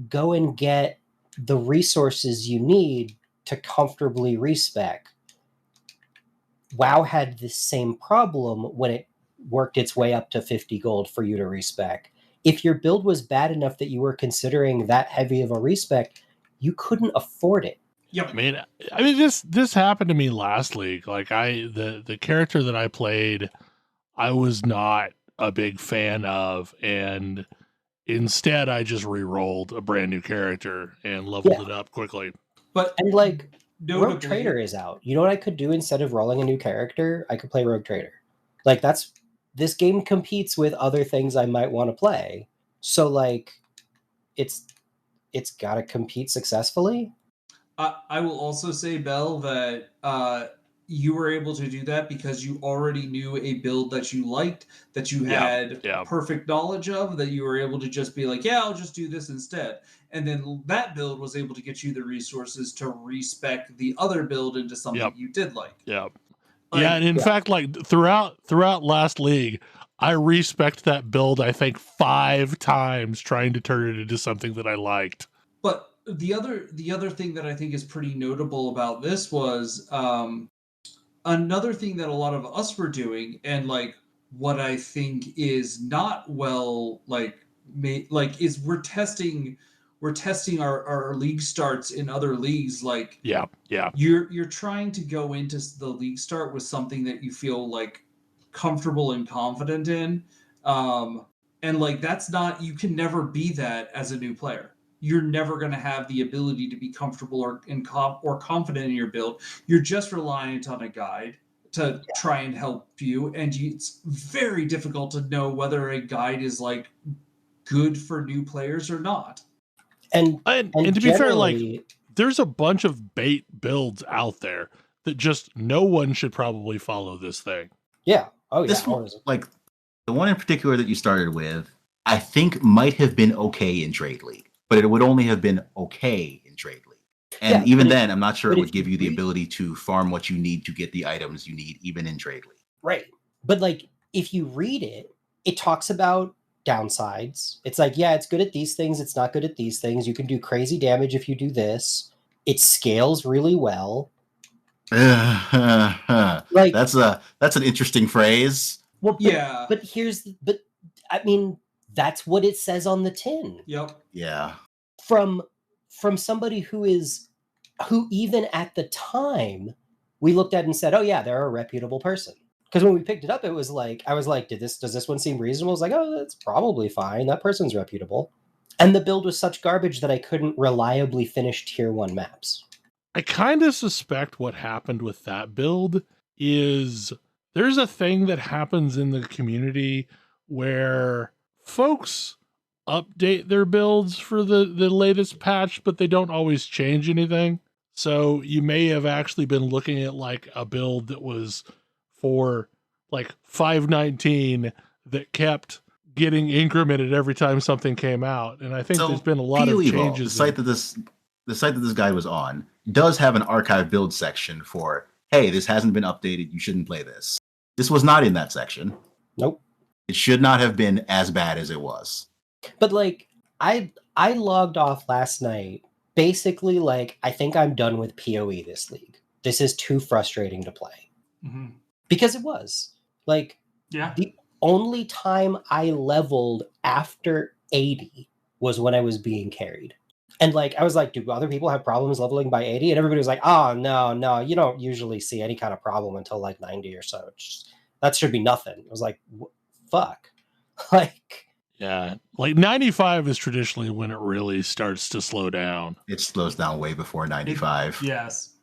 go and get the resources you need to comfortably respec. WoW had the same problem when it worked its way up to 50 gold for you to respec. If your build was bad enough that you were considering that heavy of a respec, you couldn't afford it. Yep. I mean, this happened to me last league. Like the character that I played, I was not a big fan of, and instead I just re-rolled a brand new character and leveled it up quickly. And like, notably, Rogue Trader is out. You know what I could do instead of rolling a new character? I could play Rogue Trader. Like, this game competes with other things I might want to play. So like, it's got to compete successfully. I will also say, Bel, that you were able to do that because you already knew a build that you liked, that you had perfect knowledge of, that you were able to just be like, yeah, I'll just do this instead. And then that build was able to get you the resources to respec the other build into something you did like. Yeah. And in fact, like throughout last league, I respec'd that build, I think 5 times trying to turn it into something that I liked. But the other thing that I think is pretty notable about this was another thing that a lot of us were doing, and like what I think is not well is we're testing our league starts in other leagues. Like you're trying to go into the league start with something that you feel like comfortable and confident in, and like that's not, you can never be that as a new player. You're never going to have the ability to be comfortable or confident in your build. You're just reliant on a guide to try and help you, and it's very difficult to know whether a guide is like good for new players or not. And to be fair, like there's a bunch of bait builds out there that just no one should probably follow this thing. Yeah. Oh yeah. This one, like the one in particular that you started with, I think might have been okay in Trade League, but it would only have been okay in Trade League. And even then, I'm not sure it would give you the ability to farm what you need to get the items you need, even in Trade League. Right. But like, if you read it, it talks about downsides. It's like, yeah, it's good at these things. It's not good at these things. You can do crazy damage if you do this. It scales really well. Like that's an interesting phrase. Well, but I mean, that's what it says on the tin. Yep. Yeah. From somebody who even at the time we looked at and said, oh yeah, they're a reputable person. Because when we picked it up, it was like, I was like, does this one seem reasonable? I was like, oh, that's probably fine. That person's reputable. And the build was such garbage that I couldn't reliably finish tier 1 maps. I kind of suspect what happened with that build is there's a thing that happens in the community where folks update their builds for the latest patch, but they don't always change anything. So you may have actually been looking at like a build that was for like 519 that kept getting incremented every time something came out. And I think there's been a lot of changes. The site that this guy was on does have an archive build section for, hey, this hasn't been updated, you shouldn't play this. This was not in that section. Nope. It should not have been as bad as it was. But like, I logged off last night, basically like, I think I'm done with PoE this league. This is too frustrating to play. Mm-hmm. Because it was. Like, yeah. The only time I leveled after 80 was when I was being carried. And like, I was like, do other people have problems leveling by 80? And everybody was like, oh, no, you don't usually see any kind of problem until like 90 or so. That should be nothing. I was like, fuck. Like, yeah, like 95 is traditionally when it really starts to slow down. It slows down way before 95. Yes.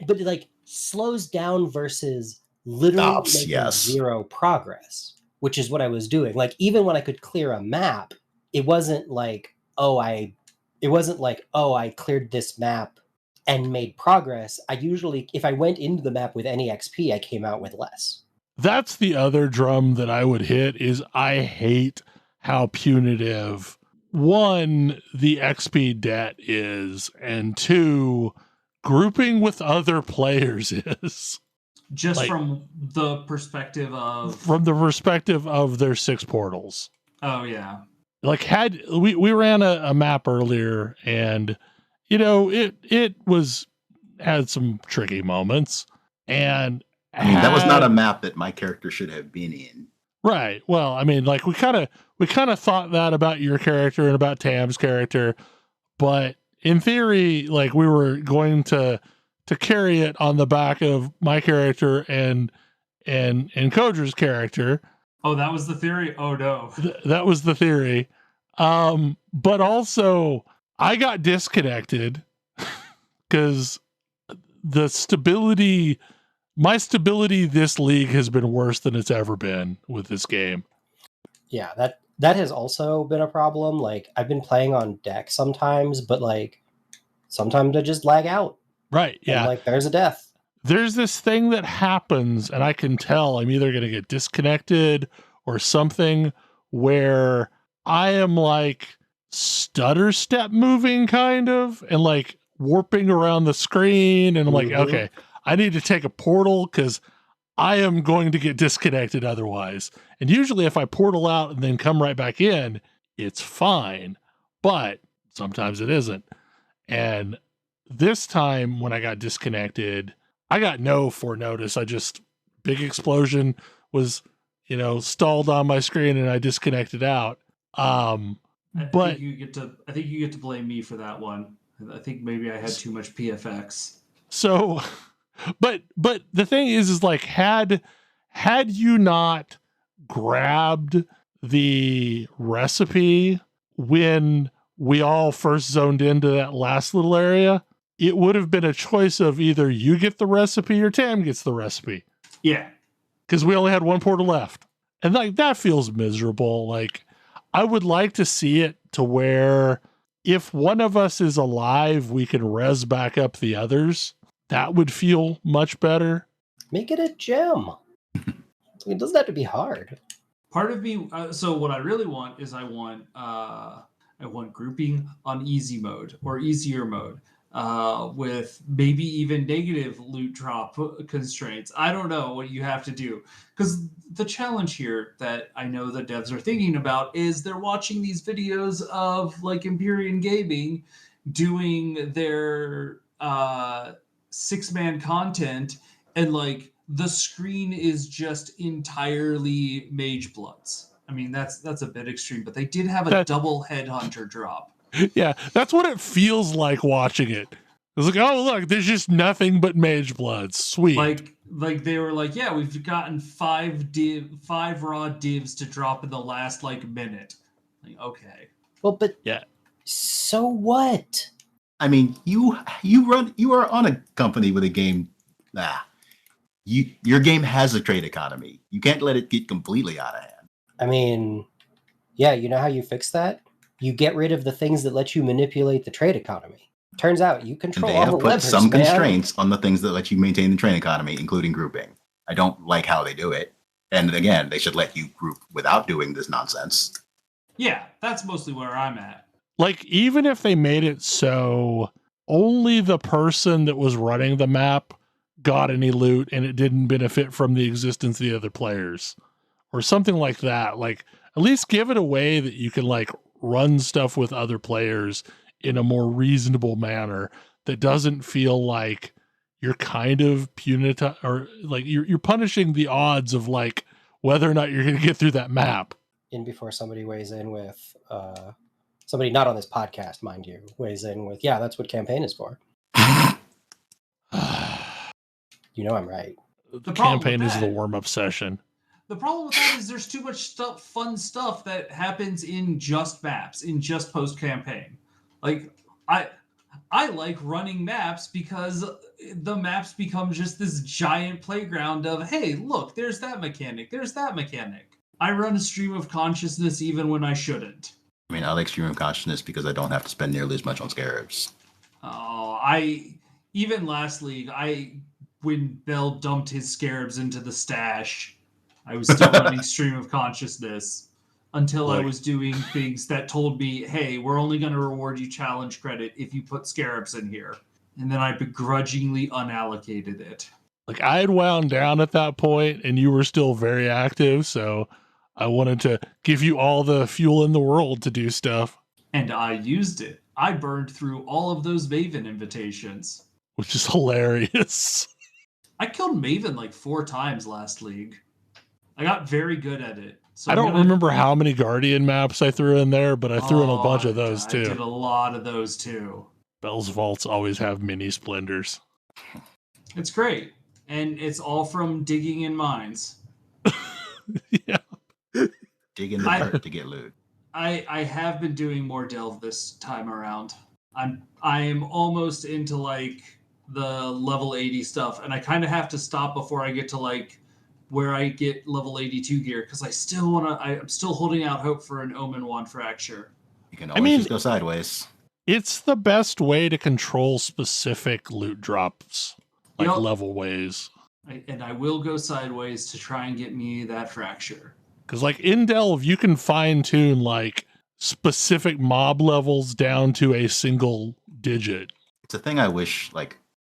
But it like slows down versus literally zero progress, which is what I was doing. Like, even when I could clear a map, it wasn't like, I cleared this map and made progress. I usually, if I went into the map with any XP, I came out with less. That's the other drum that I would hit is I hate how punitive, one, the XP debt is, and two, grouping with other players is. Just like, from the perspective of their 6 portals. Oh yeah. Like we ran a map earlier, and it had some tricky moments, and I mean that was not a map that my character should have been in. Right. Well, I mean, like we kind of thought that about your character and about Tam's character, but in theory, like we were going to carry it on the back of my character and Kodra's character. Oh, that was the theory? Oh no. That was the theory. But also I got disconnected because my stability this league has been worse than it's ever been with this game. Yeah, that has also been a problem. Like, I've been playing on deck sometimes, but like sometimes I just lag out. Right, yeah. And, like, there's a death. There's this thing that happens, and I can tell I'm either going to get disconnected or something, where I am like stutter step moving kind of, and like warping around the screen, and I'm like, okay, I need to take a portal because I am going to get disconnected otherwise. And usually if I portal out and then come right back in, it's fine, but sometimes it isn't. And this time when I got disconnected, I got no foreknotice. Big explosion was, stalled on my screen and I disconnected out. I think you get to blame me for that one. I think maybe I had too much PFX. So, but the thing is like, had you not grabbed the recipe when we all first zoned into that last little area, it would have been a choice of either you get the recipe or Tam gets the recipe. Yeah. Because we only had one portal left. And like, that feels miserable. Like, I would like to see it to where if one of us is alive, we can res back up the others. That would feel much better. Make it a gem. It doesn't have to be hard. Part of me, so what I really want is I want grouping on easy mode or easier mode, with maybe even negative loot drop constraints. I don't know what you have to do, because the challenge here that I know the devs are thinking about is they're watching these videos of like Empyrean Gaming doing their 6-man content, and like the screen is just entirely mage bloods. I mean, that's a bit extreme, but they did have a double headhunter drop. Yeah, that's what it feels like watching it. It's like, oh look, there's just nothing but mage bloods. Sweet. Like they were like, yeah, we've gotten 5 raw divs to drop in the last like minute. Like, okay. Well, but yeah. So what? I mean, you are on a company with a game. Your game has a trade economy. You can't let it get completely out of hand. I mean, yeah, you know how you fix that? You get rid of the things that let you manipulate the trade economy. Turns out you control all the levers. They have put some constraints on the things that let you maintain the trade economy, including grouping. I don't like how they do it. And again, they should let you group without doing this nonsense. Yeah, that's mostly where I'm at. Like, even if they made it so only the person that was running the map got any loot and it didn't benefit from the existence of the other players or something like that, like at least give it a way that you can like run stuff with other players in a more reasonable manner that doesn't feel like you're kind of punitive or like you're punishing the odds of like whether or not you're going to get through that map. In before somebody weighs in with somebody not on this podcast, mind you, weighs in with, yeah, that's what campaign is for. You know I'm right. The campaign is the warm-up session. The problem with that is there's too much fun stuff that happens in just maps, in just post-campaign. Like, I like running maps because the maps become just this giant playground of, hey, look, there's that mechanic, there's that mechanic. I run a stream of consciousness even when I shouldn't. I mean, I like stream of consciousness because I don't have to spend nearly as much on scarabs. Oh, even last league, when Bel dumped his scarabs into the stash, I was still running stream of consciousness until I was doing things that told me, hey, we're only going to reward you challenge credit if you put scarabs in here. And then I begrudgingly unallocated it. Like, I had wound down at that point and you were still very active, so I wanted to give you all the fuel in the world to do stuff. And I used it. I burned through all of those Maven invitations. Which is hilarious. I killed Maven like 4 times last league. I got very good at it. So I don't remember how many Guardian maps I threw in there, but I threw in a bunch of those too. I did a lot of those too. Bel's vaults always have mini splendors. It's great. And it's all from digging in mines. Yeah. Dig in the dirt to get loot. I have been doing more delve this time around. I am almost into like the level 80 stuff, and I kind of have to stop before I get to like where I get level 82 gear, because I'm still holding out hope for an Omen Wand Fracture. You can always just go sideways. It's the best way to control specific loot drops, like level ways. And I will go sideways to try and get me that Fracture. Because like in Delve, you can fine tune like specific mob levels down to a single digit. It's a thing I wish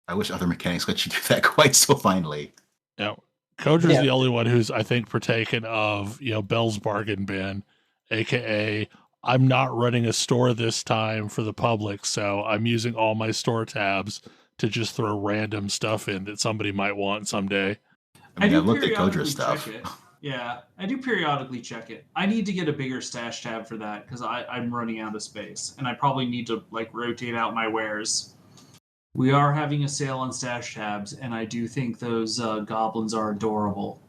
other mechanics let you do that quite so finely. Yeah. Kodra's the only one who's, I think, partaken of, Bel's bargain bin, aka I'm not running a store this time for the public, so I'm using all my store tabs to just throw random stuff in that somebody might want someday. I mean, I've looked at Kodra's stuff. Yeah, I do periodically check it. I need to get a bigger stash tab for that because I'm running out of space, and I probably need to rotate out my wares. We are having a sale on stash tabs, and I do think those goblins are adorable.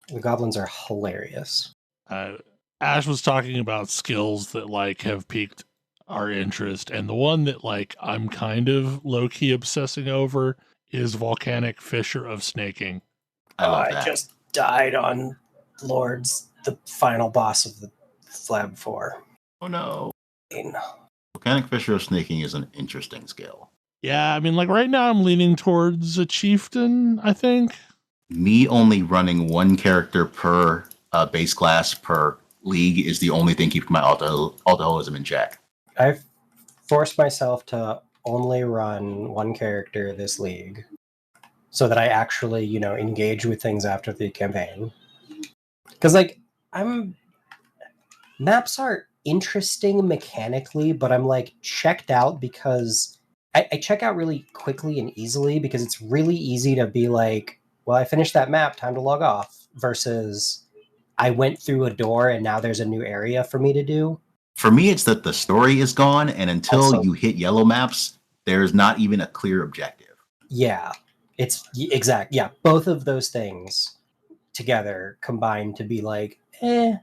The goblins are hilarious. Ash was talking about skills that have piqued our interest, and the one that I'm kind of low-key obsessing over is Volcanic Fissure of Snaking. I love that. I just died on Lords, the final boss of the Flab 4. Oh no. Volcanic Fissure of Snaking is an interesting skill. Yeah, I mean, right now I'm leaning towards a chieftain, I think. Me only running one character per base class per league is the only thing keeping my alcoholism in check. I've forced myself to only run one character this league so that I actually, engage with things after the campaign. Because, maps are interesting mechanically, but I'm, checked out because I check out really quickly and easily because it's really easy to be like, well, I finished that map, time to log off, versus I went through a door and now there's a new area for me to do. For me, it's that the story is gone, and until Also, you hit yellow maps, there's not even a clear objective. Yeah, it's exact. Yeah, both of those things together combined to be like, eh.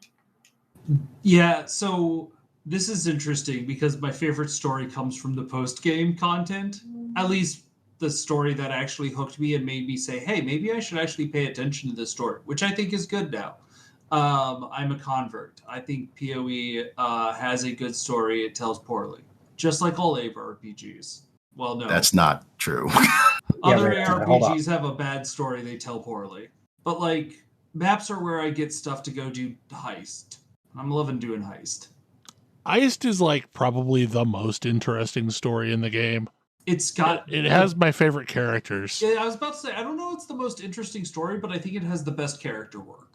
Yeah, so this is interesting because my favorite story comes from the post-game content. At least the story that actually hooked me and made me say, hey, maybe I should actually pay attention to this story, which I think is good now. I'm a convert. I think PoE has a good story. It tells poorly, just like all Ava RPGs. Well, no. That's not true. Other Yeah, hold on. ARPGs have a bad story. They tell poorly. But, maps are where I get stuff to go do heist. I'm loving doing heist. Heist is probably the most interesting story in the game. It's got... It has my favorite characters. Yeah, I was about to say, I don't know it's the most interesting story, but I think it has the best character work.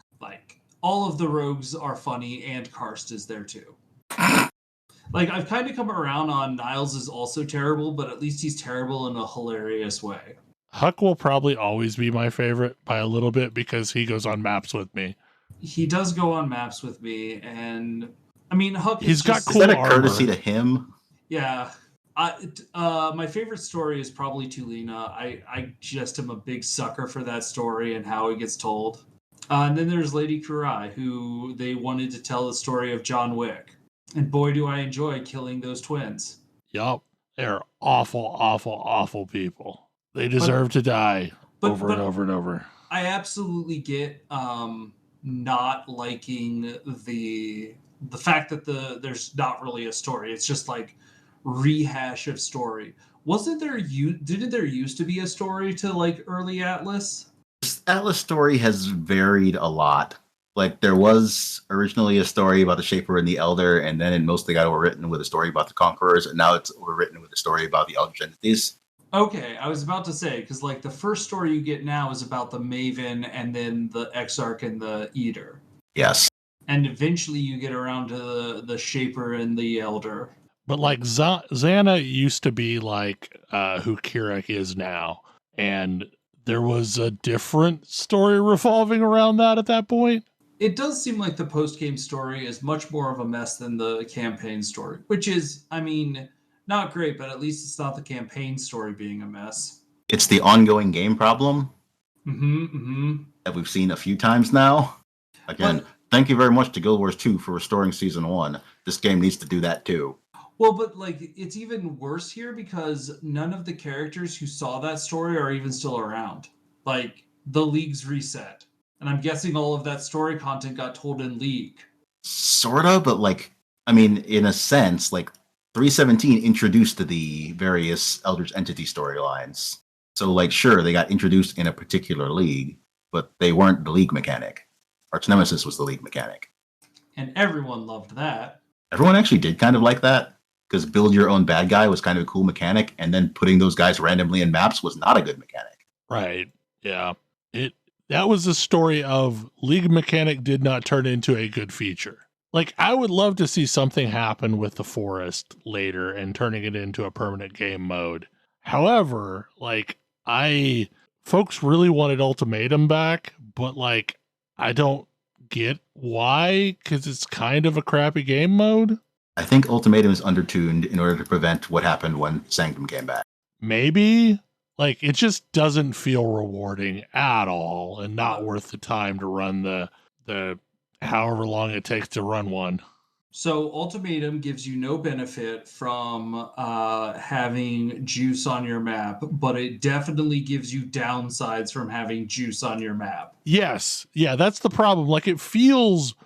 All of the rogues are funny, and Karst is there too. I've kind of come around on Niles is also terrible, but at least he's terrible in a hilarious way. Huck will probably always be my favorite by a little bit because he goes on maps with me. He does go on maps with me, and I mean, Huck He's got Is cool that a armor. courtesy to him? Yeah. My favorite story is probably Tulina. I just am a big sucker for that story and how it gets told. And then there's Lady Kurai, who they wanted to tell the story of John Wick. And boy, do I enjoy killing those twins. Yup. They're awful, awful, awful people. They deserve to die over and over and over. I absolutely get not liking the fact that there's not really a story. It's just rehash of story. Didn't there used to be a story to early Atlas? Atlas story has varied a lot. There was originally a story about the Shaper and the Elder, and then it mostly got overwritten with a story about the Conquerors, and now it's overwritten with a story about the Eldritch entities. Okay, I was about to say, because the first story you get now is about the Maven and then the Exarch and the Eater. Yes. And eventually you get around to the Shaper and the Elder. But Xana used to be who Kirak is now, and there was a different story revolving around that at that point. It does seem like the post-game story is much more of a mess than the campaign story, which is, not great, but at least it's not the campaign story being a mess. It's the ongoing game problem that we've seen a few times now. Again, thank you very much to Guild Wars 2 for restoring Season 1. This game needs to do that too. Well, but it's even worse here because none of the characters who saw that story are even still around. The League's reset. And I'm guessing all of that story content got told in League. Sorta, but in a sense, 317 introduced the various Eldritch entity storylines. So, sure, they got introduced in a particular league, but they weren't the League mechanic. Arch Nemesis was the League mechanic. And everyone loved that. Everyone actually did kind of like that, because build your own bad guy was kind of a cool mechanic, and then putting those guys randomly in maps was not a good mechanic. Right, yeah. That was the story of League mechanic did not turn into a good feature. I would love to see something happen with the Forest later and turning it into a permanent game mode. However, folks really wanted Ultimatum back, but I don't get why, because it's kind of a crappy game mode. I think Ultimatum is undertuned in order to prevent what happened when Sanctum came back. Maybe. It just doesn't feel rewarding at all and not worth the time to run the however long it takes to run one. So Ultimatum gives you no benefit from having juice on your map, but it definitely gives you downsides from having juice on your map. Yes. Yeah, that's the problem. It feels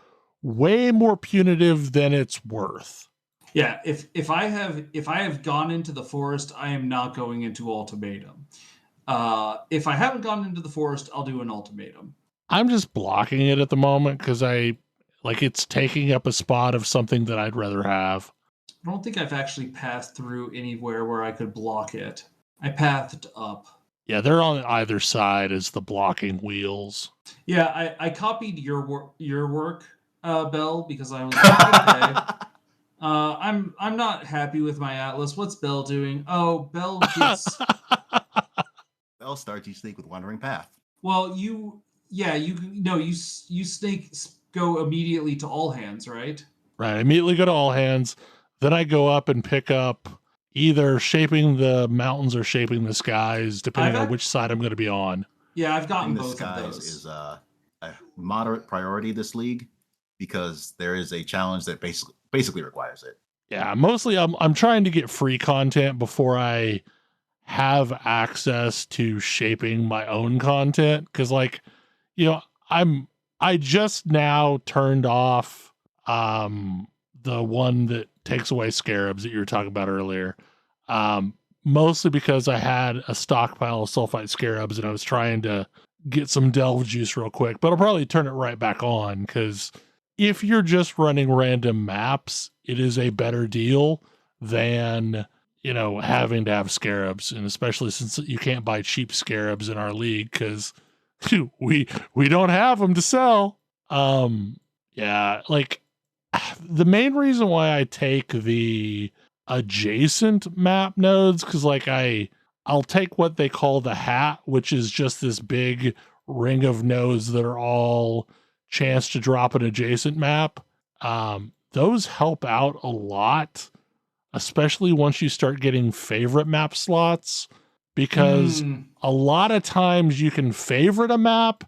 way more punitive than it's worth. Yeah, if I have gone into the Forest, I am not going into Ultimatum. If I haven't gone into the Forest, I'll do an Ultimatum. I'm just blocking it at the moment because it's taking up a spot of something that I'd rather have. I don't think I've actually passed through anywhere where I could block it. I pathed up. Yeah, they're on either side as the blocking wheels. Yeah, I copied your work, Bel, because I was like, okay. I'm not happy with my Atlas. What's Bel doing? Oh, Bel gets. Bel starts each league with Wandering Path. Well, you snake go immediately to all hands, right? Right. I immediately go to all hands. Then I go up and pick up either shaping the mountains or shaping the skies, depending on which side I'm going to be on. Yeah, I've gotten the both skies of those. Is a moderate priority this league because there is a challenge that basically requires it. Yeah, mostly I'm trying to get free content before I have access to shaping my own content because I just now turned off the one that takes away scarabs that you were talking about earlier, mostly because I had a stockpile of sulfite scarabs and I was trying to get some delve juice real quick, but I'll probably turn it right back on because if you're just running random maps, it is a better deal than having to have scarabs, and especially since you can't buy cheap scarabs in our league because we don't have them to sell. Yeah, like the main reason why I take the adjacent map nodes because I'll take what they call the hat, which is just this big ring of nodes that are all chance to drop an adjacent map. Those help out a lot, especially once you start getting favorite map slots, because a lot of times you can favorite a map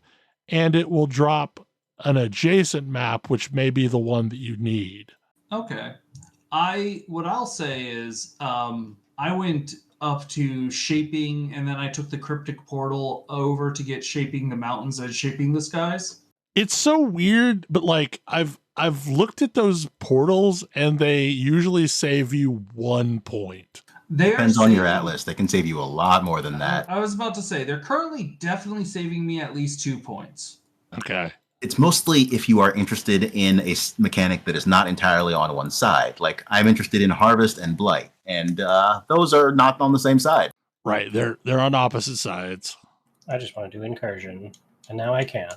and it will drop an adjacent map, which may be the one that you need. Okay. What I'll say is I went up to shaping and then I took the cryptic portal over to get shaping the mountains and shaping the skies. It's so weird, but I've looked at those portals and they usually save you 1 point. Depends on your Atlas. They can save you a lot more than that. I was about to say, they're currently definitely saving me at least 2 points. Okay. It's mostly if you are interested in a mechanic that is not entirely on one side. Like, I'm interested in Harvest and Blight, and those are not on the same side. Right, they're on opposite sides. I just want to do Incursion, and now I can.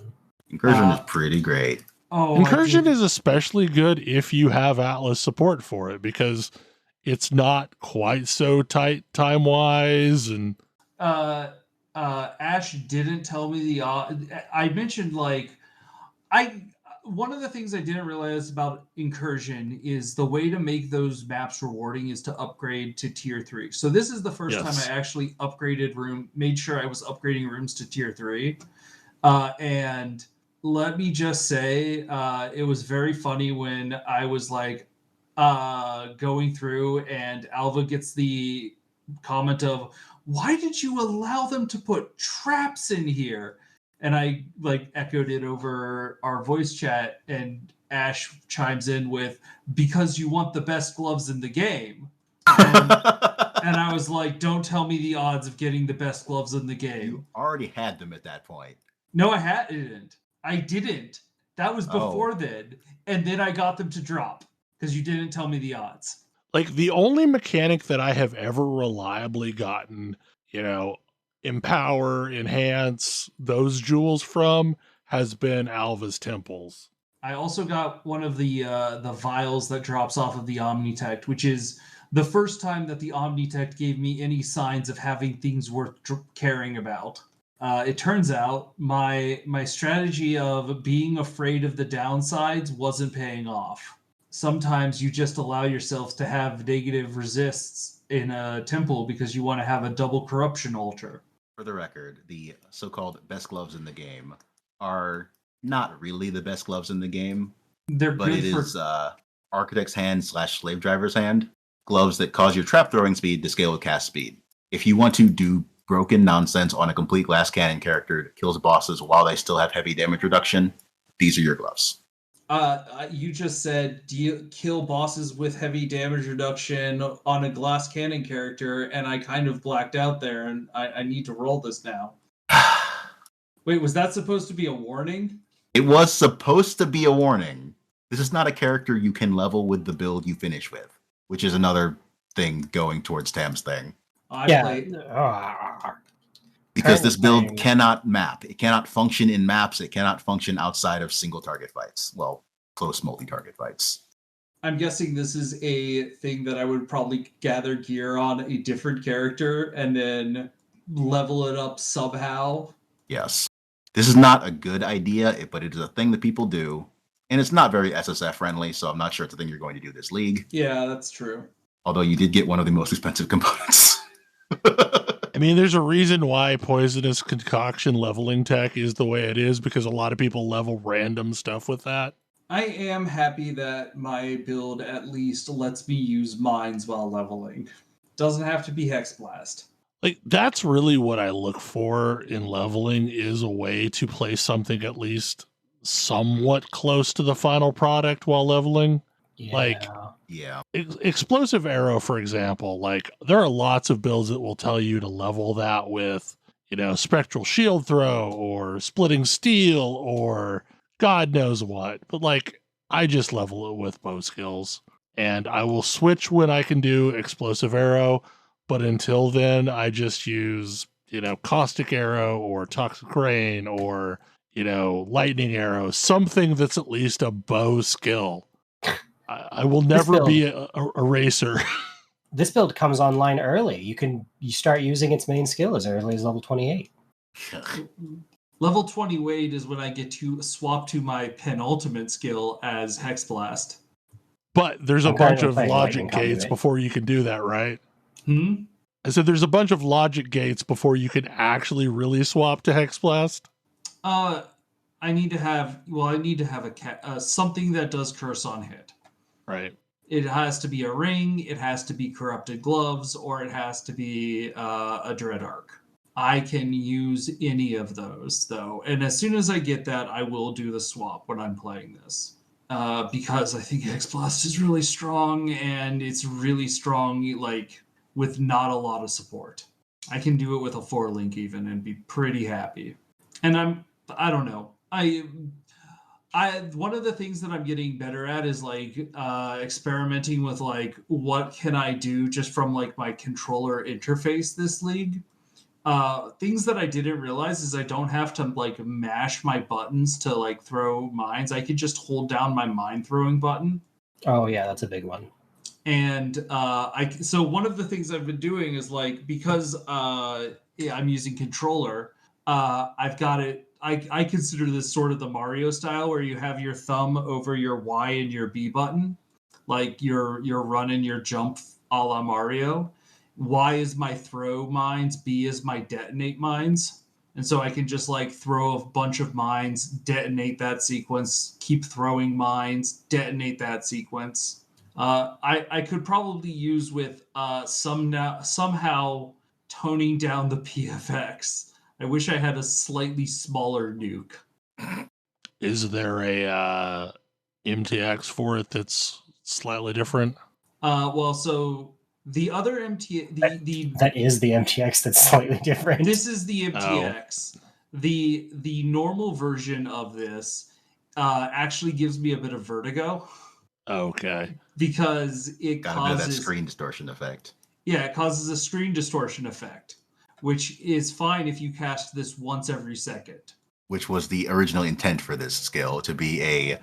Incursion is pretty great. Oh, Incursion is especially good if you have Atlas support for it, because it's not quite so tight time-wise, and... Ash didn't tell me the... I mentioned, one of the things I didn't realize about Incursion is the way to make those maps rewarding is to upgrade to tier 3. So this is the first time I actually made sure I was upgrading rooms to tier 3. And let me just say, it was very funny when I was going through and Alva gets the comment of, why did you allow them to put traps in here? And I echoed it over our voice chat, and Ash chimes in with, because you want the best gloves in the game. And I was like, don't tell me the odds of getting the best gloves in the game. You already had them at that point. No, I didn't. That was before then. And then I got them to drop because you didn't tell me the odds. The only mechanic that I have ever reliably gotten, empower, enhance those jewels from has been Alva's temples. I also got one of the vials that drops off of the Omnitect, which is the first time that the Omnitect gave me any signs of having things worth caring about. It turns out my strategy of being afraid of the downsides wasn't paying off. Sometimes you just allow yourself to have negative resists in a temple because you want to have a double corruption altar. For the record, the so-called best gloves in the game are not really the best gloves in the game. But it is Architect's Hand / Slave Driver's Hand. Gloves that cause your trap throwing speed to scale with cast speed. If you want to do broken nonsense on a complete glass cannon character that kills bosses while they still have heavy damage reduction, these are your gloves. You just said, do you kill bosses with heavy damage reduction on a glass cannon character? And I kind of blacked out there, and I need to roll this now. Wait, was that supposed to be a warning? It was supposed to be a warning. This is not a character you can level with the build you finish with, which is another thing going towards Tam's thing. Because this build cannot map. It cannot function in maps. It cannot function outside of single target fights. Well, close multi-target fights. I'm guessing this is a thing that I would probably gather gear on a different character and then level it up somehow. Yes. This is not a good idea, but it is a thing that people do. And it's not very SSF friendly, so I'm not sure it's a thing you're going to do this league. Yeah, that's true. Although you did get one of the most expensive components. I mean, there's a reason why poisonous concoction leveling tech is the way it is, because a lot of people level random stuff with that. I am happy that my build at least lets me use mines while leveling. Doesn't have to be Hex Blast. Like, that's really what I look for in leveling, is a way to play something at least somewhat close to the final product while leveling. Yeah. Like, yeah. Explosive arrow, for example, like there are lots of builds that will tell you to level that with, you know, spectral shield throw or splitting steel or God knows what. But like, I just level it with bow skills, and I will switch when I can do explosive arrow. But until then, I just use, you know, caustic arrow or toxic rain or, you know, lightning arrow, something that's at least a bow skill. I will never be a racer. This build comes online early. You start using its main skill as early as level 28. Level 28 is when I get to swap to my penultimate skill as Hex Blast. But there's a bunch of logic gates before you can do that, right? I said there's a bunch of logic gates before you can actually really swap to Hex Blast. I need to have a something that does curse on hit. Right. It has to be a ring, it has to be corrupted gloves, or it has to be a dread arc. I can use any of those, though. And as soon as I get that, I will do the swap when I'm playing this. Because I think Hex Blast is really strong, and it's really strong, like, with not a lot of support. I can do it with a 4-link even and be pretty happy. And I don't know. One of the things that I'm getting better at is like experimenting with like what can I do just from like my controller interface this league. Things that I didn't realize is I don't have to like mash my buttons to like throw mines. I could just hold down my mine throwing button. Oh yeah, that's a big one. And so one of the things I've been doing is like, because I'm using controller, I've got it. I consider this sort of the Mario style where you have your thumb over your Y and your B button, like your run and your jump a la Mario. Y is my throw mines, B is my detonate mines. And so I can just like throw a bunch of mines, detonate that sequence, keep throwing mines, detonate that sequence. I could probably use with somehow toning down the PFX. I wish I had a slightly smaller nuke. Is there a MTX for it that's slightly different? Well, so the other MTX... That is the MTX that's slightly different. This is the MTX. Oh. The normal version of this actually gives me a bit of vertigo. Okay. Because it causes... that screen distortion effect. Yeah, it causes a screen distortion effect, which is fine if you cast this once every second. Which was the original intent for this skill, to be a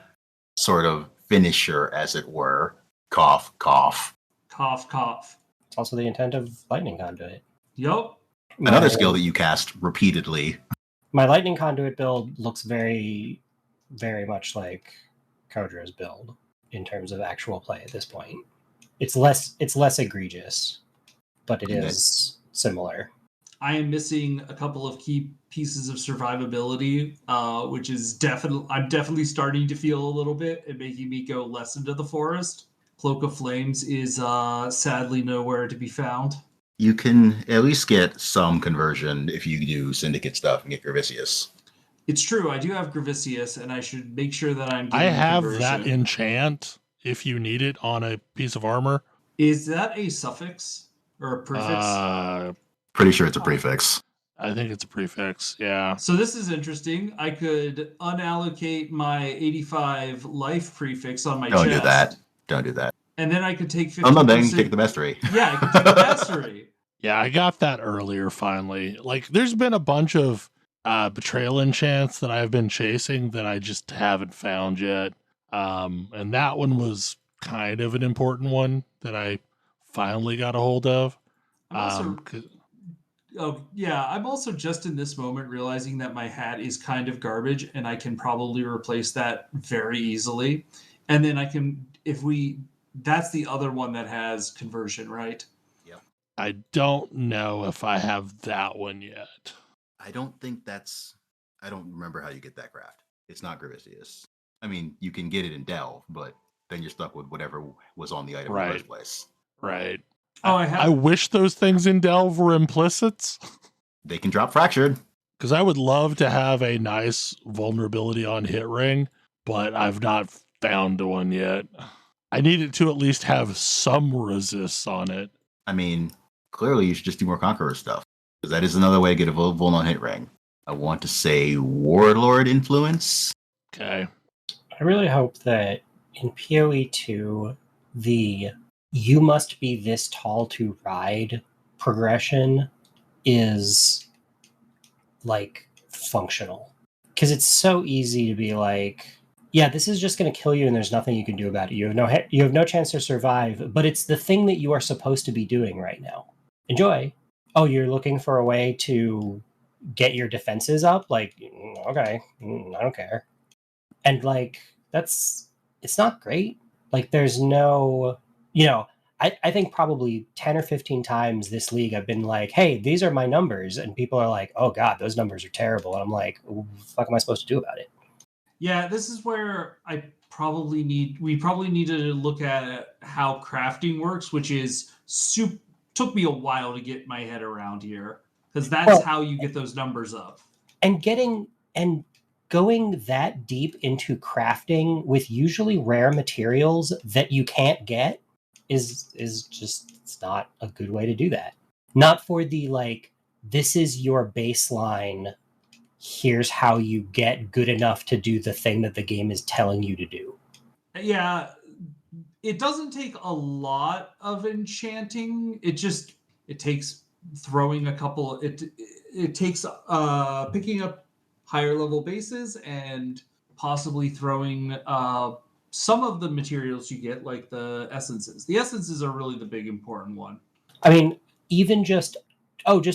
sort of finisher, as it were. Cough, cough. Cough, cough. It's also the intent of Lightning Conduit. Yup. Another skill that you cast repeatedly. My Lightning Conduit build looks very, very much like Kodra's build in terms of actual play at this point. It's less egregious, but it is similar. I am missing a couple of key pieces of survivability, which is I'm definitely starting to feel a little bit and making me go less into the forest. Cloak of Flames is sadly nowhere to be found. You can at least get some conversion if you do Syndicate stuff and get Gravicius. It's true, I do have Gravicius, and I should make sure that I'm getting I have conversion. that enchant if you need it on a piece of armor. Is that a suffix or a prefix? Pretty sure it's a prefix. I think it's a prefix. Yeah. So this is interesting. I could unallocate my 85 life prefix on my Don't chest. do that. Don't do that. And then I could take 50%. Oh, no, then you take the mastery. Yeah, I could take the mastery. Yeah, I got that earlier finally. Like, there's been a bunch of betrayal enchants that I've been chasing that I just haven't found yet. And that one was kind of an important one that I finally got a hold of. I'm also just in this moment realizing that my hat is kind of garbage and I can probably replace that very easily. And then that's the other one that has conversion, right? Yep. I don't know if I have that one yet. I don't remember how you get that craft. It's not Gravicius. I mean, you can get it in Delve, but then you're stuck with whatever was on the item in the first place. Right. Oh, I wish those things in Delve were implicits. They can drop Fractured. Because I would love to have a nice vulnerability on hit ring, but I've not found one yet. I need it to at least have some resists on it. I mean, clearly you should just do more Conqueror stuff. Because that is another way to get a vuln on hit ring. I want to say Warlord influence. Okay. I really hope that in PoE 2, the you must be this tall to ride progression is like functional. Because it's so easy to be like, yeah, this is just going to kill you and there's nothing you can do about it. You have no chance to survive, but it's the thing that you are supposed to be doing right now. Enjoy. Oh, you're looking for a way to get your defenses up? Like, okay, I don't care. And like, it's not great. Like, there's no, I think probably 10 or 15 times this league I've been like, hey, these are my numbers. And people are like, oh God, those numbers are terrible. And I'm like, what the fuck am I supposed to do about it? Yeah, this is where we probably need to look at how crafting works, which is took me a while to get my head around here, because that's how you get those numbers up. And going that deep into crafting with usually rare materials that you can't get is just, it's not a good way to do that. Not for the like, this is your baseline, here's how you get good enough to do the thing that the game is telling you to do. Yeah, it doesn't take a lot of enchanting. It takes throwing a couple. It takes picking up higher level bases and possibly throwing some of the materials you get, like the essences. The essences are really the big important one. I mean, even just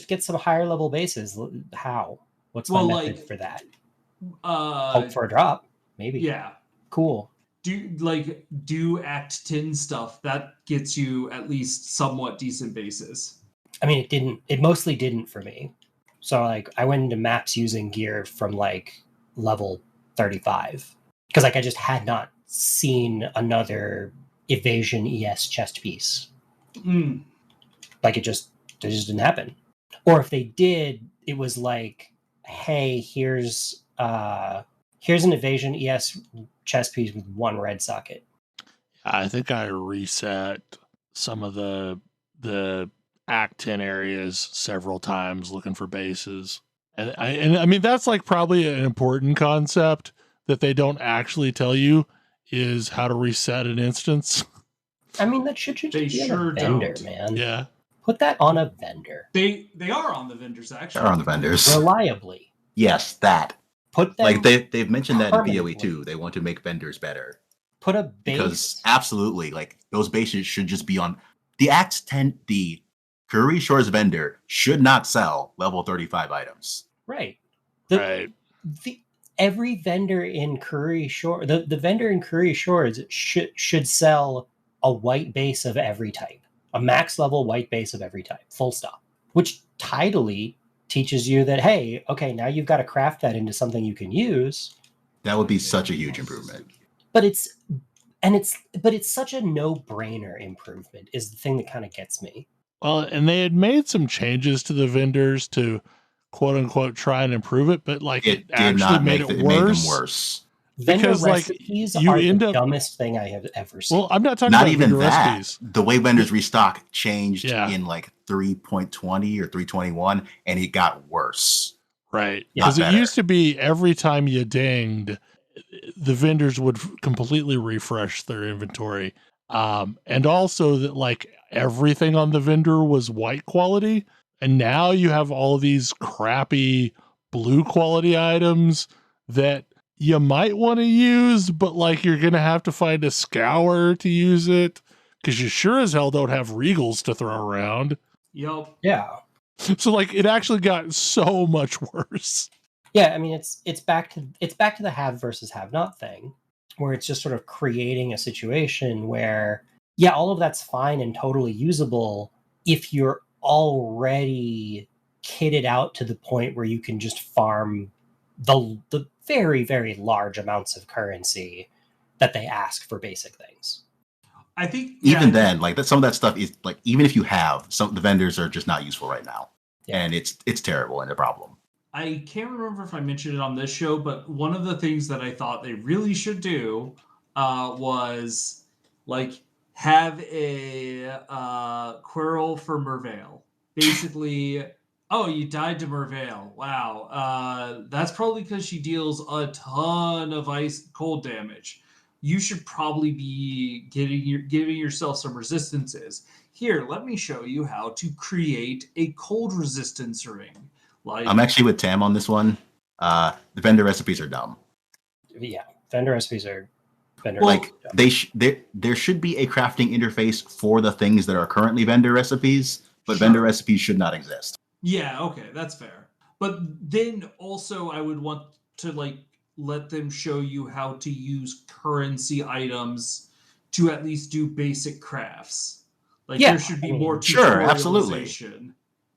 get some higher level bases. How? What's the method for that? Hope for a drop, maybe. Yeah. Cool. Do Act 10 stuff that gets you at least somewhat decent bases. I mean, it mostly didn't for me. So like I went into maps using gear from like level 35 because like I just had not seen another evasion ES chest piece. Like it just didn't happen. Or if they did, it was like, hey, here's an evasion ES chest piece with one red socket. I think I reset some of the Act 10 areas several times looking for bases. And I mean, that's like probably an important concept that they don't actually tell you is how to reset an instance. I mean, that should be on a vendor, man. Yeah. Put that on a vendor. They are on the vendors, actually. They're on the vendors. Reliably. Yes, that. Put them like they've mentioned that in PoE too. They want to make vendors better. Put a base. Because absolutely, like those bases should just be on the Act 10. The Curry Shores vendor should not sell level 35 items. Right. Every vendor in Curry Shore, the vendor in Curry Shores should sell a white base of every type, a max level white base of every type, full stop. Which tidily teaches you that, hey, okay, now you've got to craft that into something you can use. That would be such a huge improvement. But it's such a no-brainer improvement is the thing that kind of gets me. Well, and they had made some changes to the vendors to quote unquote try and improve it, but like it actually made it worse. Vendor Because, like, recipes you are end the up- dumbest thing I have ever seen. Well, I'm not talking Not about even vendor that. recipes. The way vendors restock changed Yeah. in like 3.20 or 3.21, and it got worse. Right. Yeah. Because it Not better. used to be every time you dinged, the vendors would completely refresh their inventory. And also that, like, everything on the vendor was white quality. And now you have all these crappy blue quality items that you might want to use, but like you're going to have to find a scour to use it because you sure as hell don't have regals to throw around. Yup. Yeah. So like it actually got so much worse. Yeah, I mean it's back to the have versus have not thing, where it's just sort of creating a situation where, yeah, all of that's fine and totally usable if you're already kitted out to the point where you can just farm the very, very large amounts of currency that they ask for basic things. I think Even then, like some of that stuff is like, even if you have some, the vendors are just not useful right now, Yeah. and it's terrible and a problem. I can't remember if I mentioned it on this show, but one of the things that I thought they really should do was like have a quirrell for Mervale. Basically, oh, you died to Mervale. Wow. That's probably because she deals a ton of ice cold damage. You should probably be giving yourself some resistances. Here, let me show you how to create a cold resistance ring. Like, I'm actually with Tam on this one. The vendor recipes are dumb. Yeah, vendor recipes are vendor. Well, Like there should be a crafting interface for the things that are currently vendor recipes, but Sure. vendor recipes should not exist. Yeah, okay, that's fair. But then also I would want to like let them show you how to use currency items to at least do basic crafts. Like Yeah, there should be I mean, more sure, absolutely. tutorialization.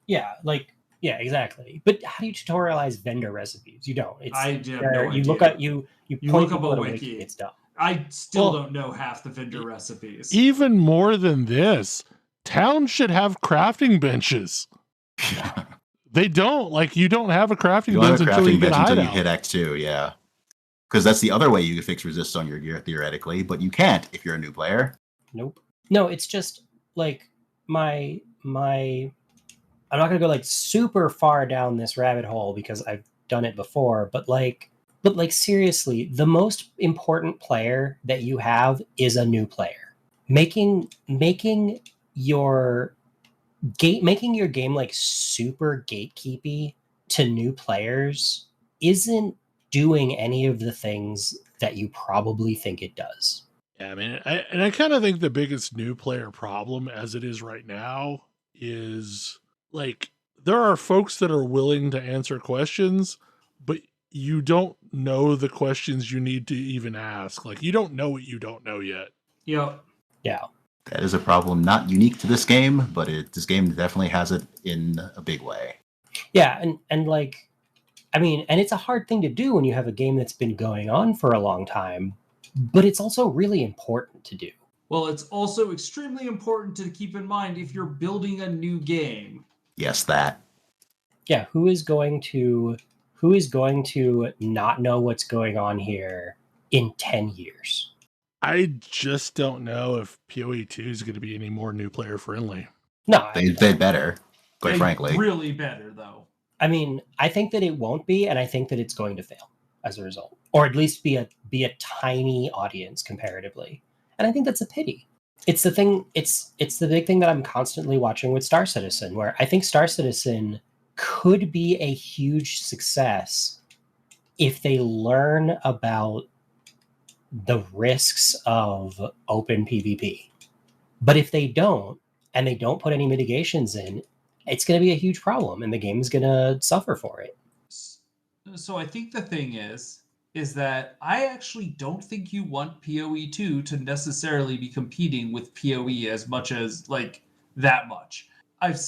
Yeah, like yeah, exactly. But how do you tutorialize vendor recipes? You don't. It's I have no you look idea. at you You point look up people a at wiki. It's dumb. I still Well, don't know half the vendor recipes. Even more than this, towns should have crafting benches. They don't. Like, you don't have a crafting You don't have bench a until you crafting get a bench until you hideout. hit Act 2, yeah. Because that's the other way you can fix resist on your gear, theoretically, but you can't if you're a new player. Nope. No, it's just like my I'm not gonna go like super far down this rabbit hole because I've done it before, but like seriously, the most important player that you have is a new player. Making your making your game like super gatekeepy to new players isn't doing any of the things that you probably think it does. Yeah, I mean, I kind of think the biggest new player problem as it is right now is like there are folks that are willing to answer questions, but you don't know the questions you need to even ask. Like, you don't know what you don't know yet. Yep. Yeah. That is a problem not unique to this game, but this game definitely has it in a big way. Yeah, and like I mean, and it's a hard thing to do when you have a game that's been going on for a long time, but it's also really important to do. Well, it's also extremely important to keep in mind if you're building a new game. Yes, that. Yeah, who is going to not know what's going on here in 10 years? I just don't know if PoE 2 is going to be any more new player friendly. No, They better, quite They frankly. really better though. I mean, I think that it won't be, and I think that it's going to fail as a result, or at least be a tiny audience comparatively. And I think that's a pity. It's the thing. It's the big thing that I'm constantly watching with Star Citizen, where I think Star Citizen could be a huge success if they learn about the risks of open PvP. But if they don't, and they don't put any mitigations in, it's going to be a huge problem, and the game is going to suffer for it. So I think the thing is that I actually don't think you want PoE 2 to necessarily be competing with PoE as much as like that much.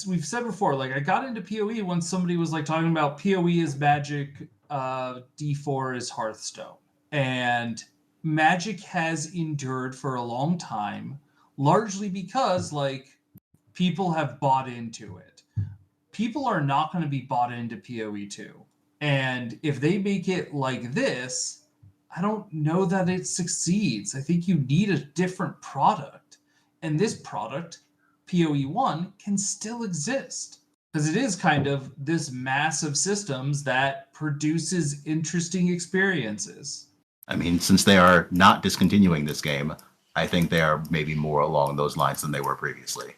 We've said before, like I got into PoE when somebody was like talking about PoE is Magic, D4 is Hearthstone, and Magic has endured for a long time, largely because like people have bought into it. People are not going to be bought into PoE 2. And if they make it like this, I don't know that it succeeds. I think you need a different product. And this product, PoE1, can still exist. Because it is kind of this massive systems that produces interesting experiences. I mean, since they are not discontinuing this game, I think they are maybe more along those lines than they were previously.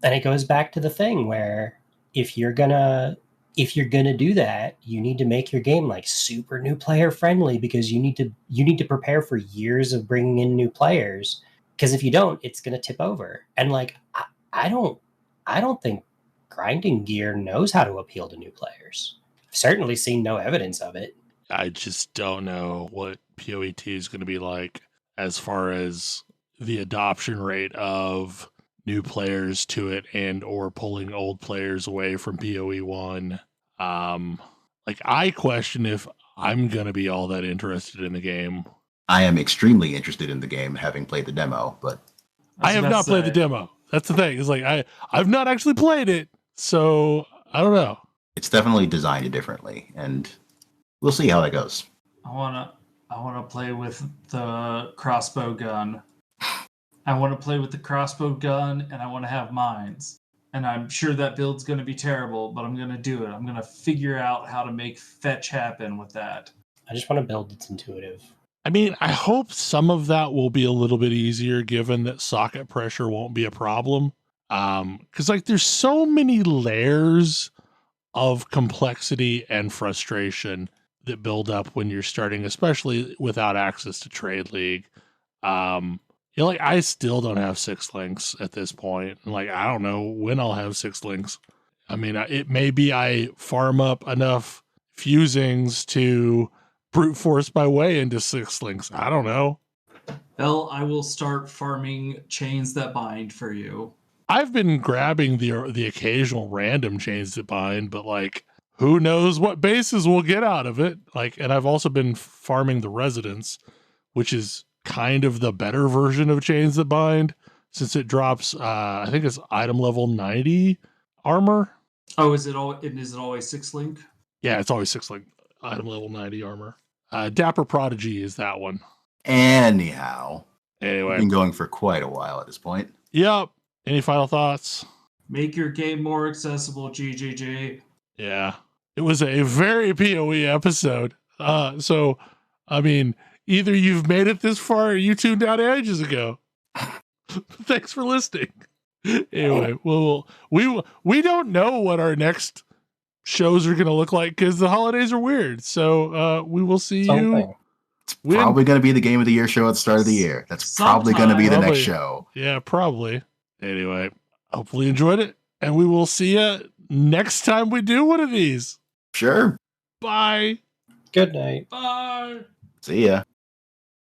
And it goes back to the thing where if you're gonna do that, you need to make your game like super new player friendly, because you need to prepare for years of bringing in new players. Because if you don't, it's gonna tip over. And like I don't think grinding gear knows how to appeal to new players. I've certainly seen no evidence of it. I just don't know what PoE2 is going to be like as far as the adoption rate of new players to it and or pulling old players away from PoE1. Like, I question if I'm going to be all that interested in the game. I am extremely interested in the game, having played the demo, but I have not played the demo. That's the thing. It's like I've not actually played it, so I don't know. it's definitely designed differently, and we'll see how that goes. I wanna play with the crossbow gun. I want to play with the crossbow gun, and I want to have mines. And I'm sure that build's going to be terrible, but I'm going to do it. I'm going to figure out how to make fetch happen with that. I just want to build that's intuitive. I mean, I hope some of that will be a little bit easier given that socket pressure won't be a problem. Because like there's so many layers of complexity and frustration that build up when you're starting, especially without access to Trade League. You know, like I still don't have 6 links at this point. And like, I don't know when I'll have 6 links. I mean, it may be I farm up enough fusings to brute force my way into 6 links. I don't know. Bel, I will start farming chains that bind for you. I've been grabbing the occasional random chains that bind, but like, who knows what bases we'll get out of it. Like, and I've also been farming the residents, which is kind of the better version of chains that bind, since it drops I think it's item level 90 armor. Oh, is it always 6 link? Yeah, it's always 6 link, item level 90 armor. Dapper Prodigy is that one. Anyhow, Anyway, we've been going for quite a while at this point. Yep. Any final thoughts? Make your game more accessible, GGG. Yeah, it was a very PoE episode. So I mean, either you've made it this far or you tuned out ages ago. Thanks for listening. Anyway, we don't know what our next shows are going to look like because the holidays are weird. So we will see you. It's probably going to be the Game of the Year show at the start of the year. That's probably going to be the next show. Yeah, probably. Anyway, hopefully you enjoyed it. And we will see you next time we do one of these. Sure. Bye. Good night. Bye. See ya.